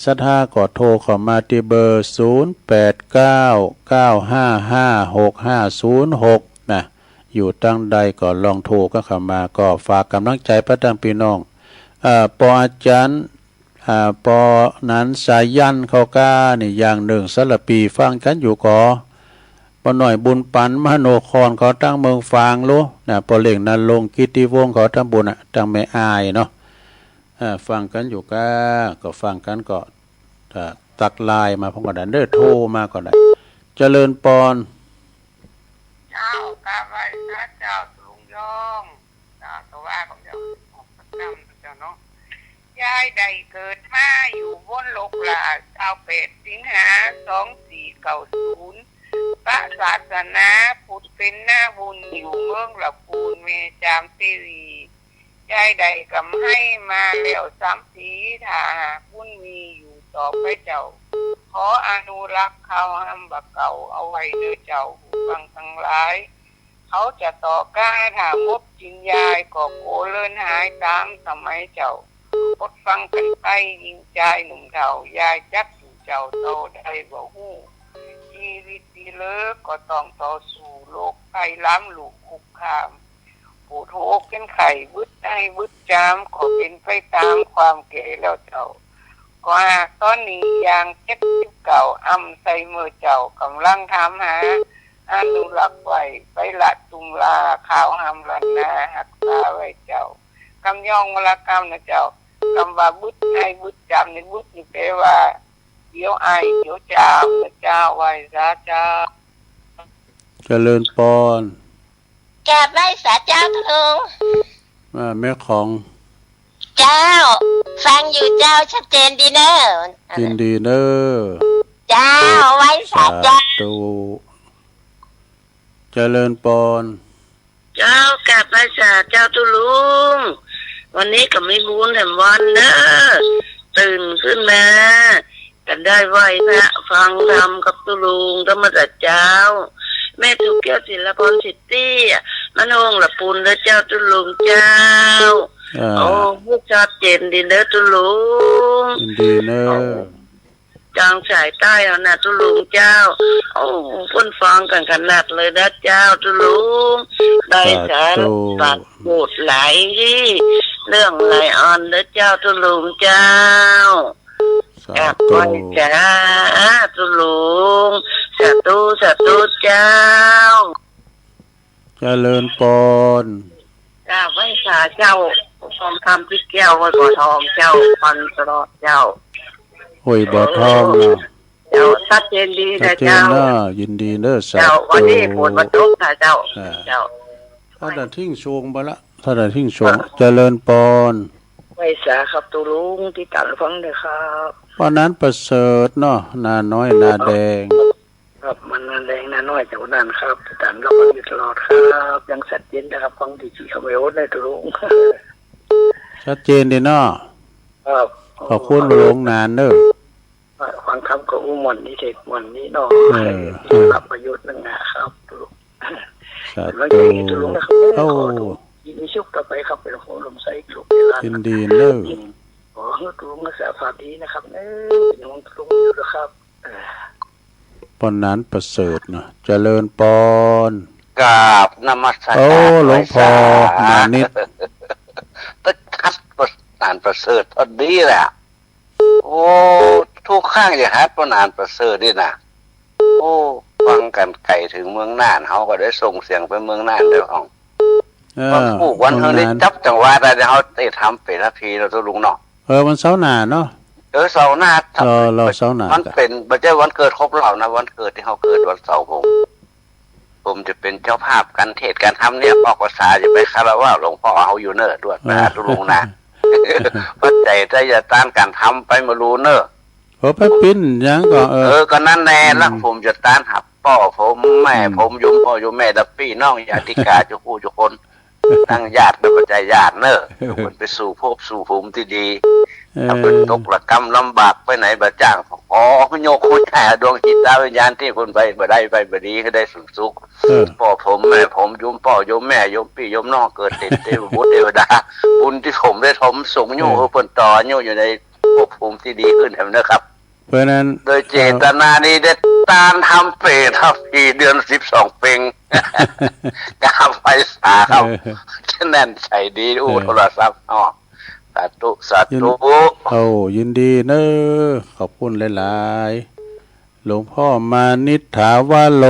ศรัทธาก็โทรเข้ามาที่เบอร์0899556506นะอยู่ตั้งใดก็ลองโทรก็เข้ามาก็ฝากกำลังใจพระตั้งพี่น้องปออาจารย์ปอนั้นสายยันเขาก้านี่อย่างหนึ่งสลับปีฟังกันอยู่ก่อปอหน่อยบุญปันมโนครเขาตั้งเมืองฟางโลนะปอเล่งนันลงกิติวงศ์เขาตั้งบุญตั้งแม่อายเนาะฟังกันอยู่ก็ฟังกันก็ตักลายมาพร้อมกันเด้อโทรมาก็ได้เจริญปอนเจ้ากาไว้นะเจ้าลุงยองก็ว่าของเจ้าออกประจำเจ้าเนาะ ยายได้เกิดมาอยู่บนโลกลา28 สิงหา 2490พระศาสนาพุทธเป็นหน้าบุญอยู่เมืองละปูนเมจามตีรียายได้กำให้มาแล้ว3 ปีถ้าหากบุญมีอยู่ต่อไปเจ้าขออนุรักษ์เขาห้ามบักเก่าเอาไว้เด้อเจ้าผู้ฟังทั้งหลายเขาจะต่อกล้าถ้างบจินยายก็โกเลินหายตามสมัยเจ้าอดฟังกันไปยิงใจหนุ่มเฒ่ายายจักอยู่เจ้าโตได้บ่ฮู้ชีวิตดีเลิกก็ต้องต่อสู้โลกภัยล้ำลูกคุกคามปวดหัวเป็นไข่บึดได้บึดจามก็เป็นไปตามความแก่แล้วเจ้าก็หากตอนนี้อย่าง70 เก่าอำใส่มือเจ้ากำลังถามหาอนุรักษ์ไว้ไปละตุมลาข่าวหำลันนาหักษาไว้เจ้ากำย่องวรกรรมนะเจ้ากำว่าบึดให้บึดจำในบึดนี่แปลว่าเดี๋ยวไอเดี๋ยวจามนะเจ้าไว้ซะเจ้า เจริญปอน กราบไหว้สาเจ้าทุง แม่ของ เจ้า ฟังอยู่เจ้าชัดเจนดีเนอะ ยินดีเนอ เจ้าไหว้สาเจ้า ธุเจริญปอน เจ้ากราบพระสาเจ้าตุลุงวันนี้ก็ไม่บุญแถมวันเนอะตื่นขึ้นมากันได้ไหวพระฟังธรรมกับตุลุงธรรมจักรเจ้า แม่ทุกแก้วศิลปรสิทธิ์มันองละปุนแล้วเจ้าตุลุงเจ้าโอ้ผู้ชัดเจนดีเด้อตุลุง ยินดีเนอ จางสายใต้เอานะตุลุงเจ้าโอ้พ้นฟังกันขนาดเลยนะเจ้าตุลุงได้สารตัดบทหลายเรื่องหลายอันนะเจ้าตุลุงเจ้า สา แอบ ธุ ไว้จ้าตุลุงสาธุเจ้า เจริญปอน จ้าไว้สาเจ้าทองคำพิกแก้วไว้ก่อทองเจ้าพันตลอดเจ้า ห้วยบ่อทองนะ เจ้าชัดเจนดี ชั นะ ดเจน เจ้า นะยินดีเนอสา เจ้าวัน ธุ นี้ปวดบรรทุกค่ะเจ้าเจ้า ถ้าได้ทิ้งชงไปละถ้าได้ทิ้งชงเจริญปอน ไว้สาครับตุลุงที่ตัดฟังเลยครับ วันนั้นประเสริฐเนาะนาน้อยนาแดง ครับมันนั่นแดงน่าน้อยจากนั้นครับที่ตัดรับฟังอยู่ตลอดครับยังสัตย์เย็นนะครับฟังที่จีเขาไม่โอ้ได้ตุลุง ชัดเจนดีเนาะ ครับ ขอบคุณหลวงนานเนอะ ฟังคำกับอุ้มหมอนนี่เด็กหมอนนี่เนาะรับประโยชน์นั่นนะครับตุลุง สา แล้ว ธุ จะมีตุลุงนะครับ โอ้ ยินดีชุกต่อไปครับเป็นของลมไส้กลุกเวลา ยินดีเนอะ ขอให้ตุลุงรักษาภาพดีนะครับเป็นของตุลุงอยู่นะครับ ปอนนั้นประเสริฐเนาะเจริญปอน กราบนมัสการ โอ้หลวงพ่อนานิด ตะคัดประนานประเสริฐพอดีแหละโอ้ทุกข้างอย่าฮัดประนานประเสริฐดินะโอ้ฟังกันไก่ถึงเมืองน่านเขาก็ได้ส่งเสียงไปเมืองน่านด้วยของวันผูกวันเฮาได้จับจังหวะได้เขาได้ทำเป็นนาทีเราต้องลุงเนาะ วันเสาร์หน้าเนาะ เสาร์หน้าร อเสาร์หน้า มันเป็นไม่ใช่วันเกิดครบเรานะวันเกิดที่เขาเกิดวันเสาร์ผมจะเป็นเจ้าภาพการเทศการทำเนี่ยออกภาษาจะไปคารวะหลวงพ่อเขาอยู่เนอด้วยนะทุลุงนะปัจจัยถ้าจะต้านการทำไปมารู้เนอ ไปปิ้นยังก็ก็นั่นแน่ละผมจะต้านหับพ่อผมแม่ผมยมพ่อยมแม่ดับปี้น้องญาติกาเจ้าคู่เจ้าคนตั้งญาติเป็นปัจจัยญาติเนอมันไปสู่ภพสู่ภูมิที่ดีถ้าเป็นตกระกรรมลำบากไปไหนบ่จ้างขอโยกคุณแห่ดวงจิตวิญญาณที่คนไปบ่ได้ไปบ่ดีให้ได้สุขพ่อผมแม่ผมยมพ่อยมแม่ยมพี่ยมน้องเกิดติดเทวบุตรเทวดาบุญที่ผมได้ทมส่งโยกเพิ่นต่อโยอยู่ในภพภูมิที่ดีขึ้นนะครับ เพราะนั้น โดยเจตนานี้ได้ตานทำเปรตทับปีเดือน12 เป็งกาไฟสาครับแน่นใส่ดีโทรศัพท์อ๋อสาธุสาธุ ยินดีเนอะขอบคุณหลายๆหลวงพ่อมานิษฐาวาโล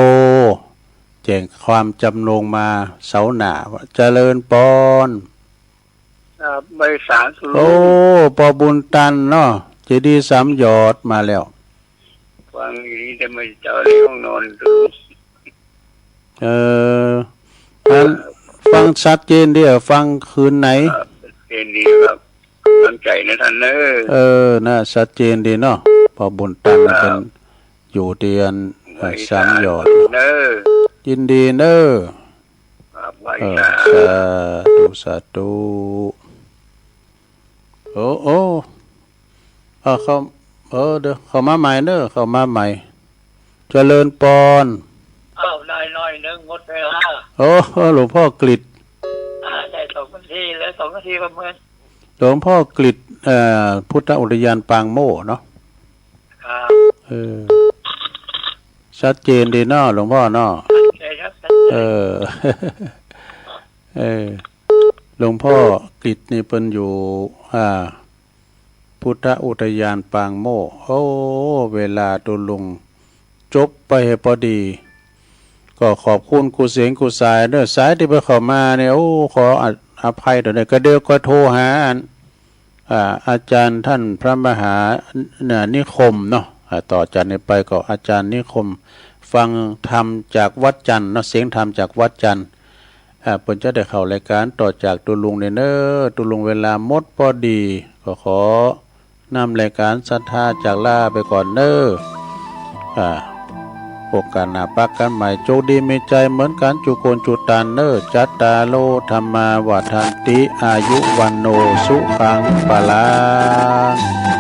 แจ้งความจำนงมาเสาหน้าเจริญปอนใบสารตุลุ โอ้ ง ปอบุญตันเนาะเจดีย์3 ยอดมาแล้ว ฟังอย่างนี้แต่ไม่เจอในห้องนอนตุลุง ฟังชัดเจนเดียวฟังคืนไหน เป็นดีครับ ตั้งใจนะท่านเนอ น่าชัดเจนดีเนาะพอบุญตังเป็นอยู่เตียนสามหยอด เนอ ยินดีเนอ ครับไว้ สาธุโอ้เขาเดี๋ยวเขามาใหม่เนอะเขามาใหม่เจริญปอน อ้าวได้น้อยนึงหมดเวลา หลวงพ่อกฤษ ได้2 นาทีแล้ว2 นาทีก็เหมือน หลวงพ่อกฤษพุทธอุทยานปางโม่เนาะ ครับ ชัดเจนดีเนาะหลวงพ่อเนาะ ใช่ครับ หลวงพ่อกฤษนี่เป็นอยู่พุทธอุทยานปางโม่เวลาตุลุงจบไปพอดี ก็ขอบคุณครูเสียงครูสายเด้อสายที่ไปเข้ามาเนี่ยขออภัยเดี๋ยวนี้ก็เดี๋ยวก็โทรหาอาจารย์ท่านพระมหานิคมเนาะต่อจากนี้ไปก็อาจารย์นิคมฟังธรรมจากวัดจันทร์เนาะเสียงธรรมจากวัดจันทร์เพิ่นจะได้เข้ารายการต่อจากตุลุงเด้อตุลุงเวลาหมดพอดีก็ขอนำรายการศรัทธาจากลาไปก่อนเด้อโอกาสหน้าปักกันใหม่โชคดีมีใจเหมือนกันจุโกนจุตานเนอจัตตาโลธรรมาวัฏันติอายุวันโนสุขังปะลัง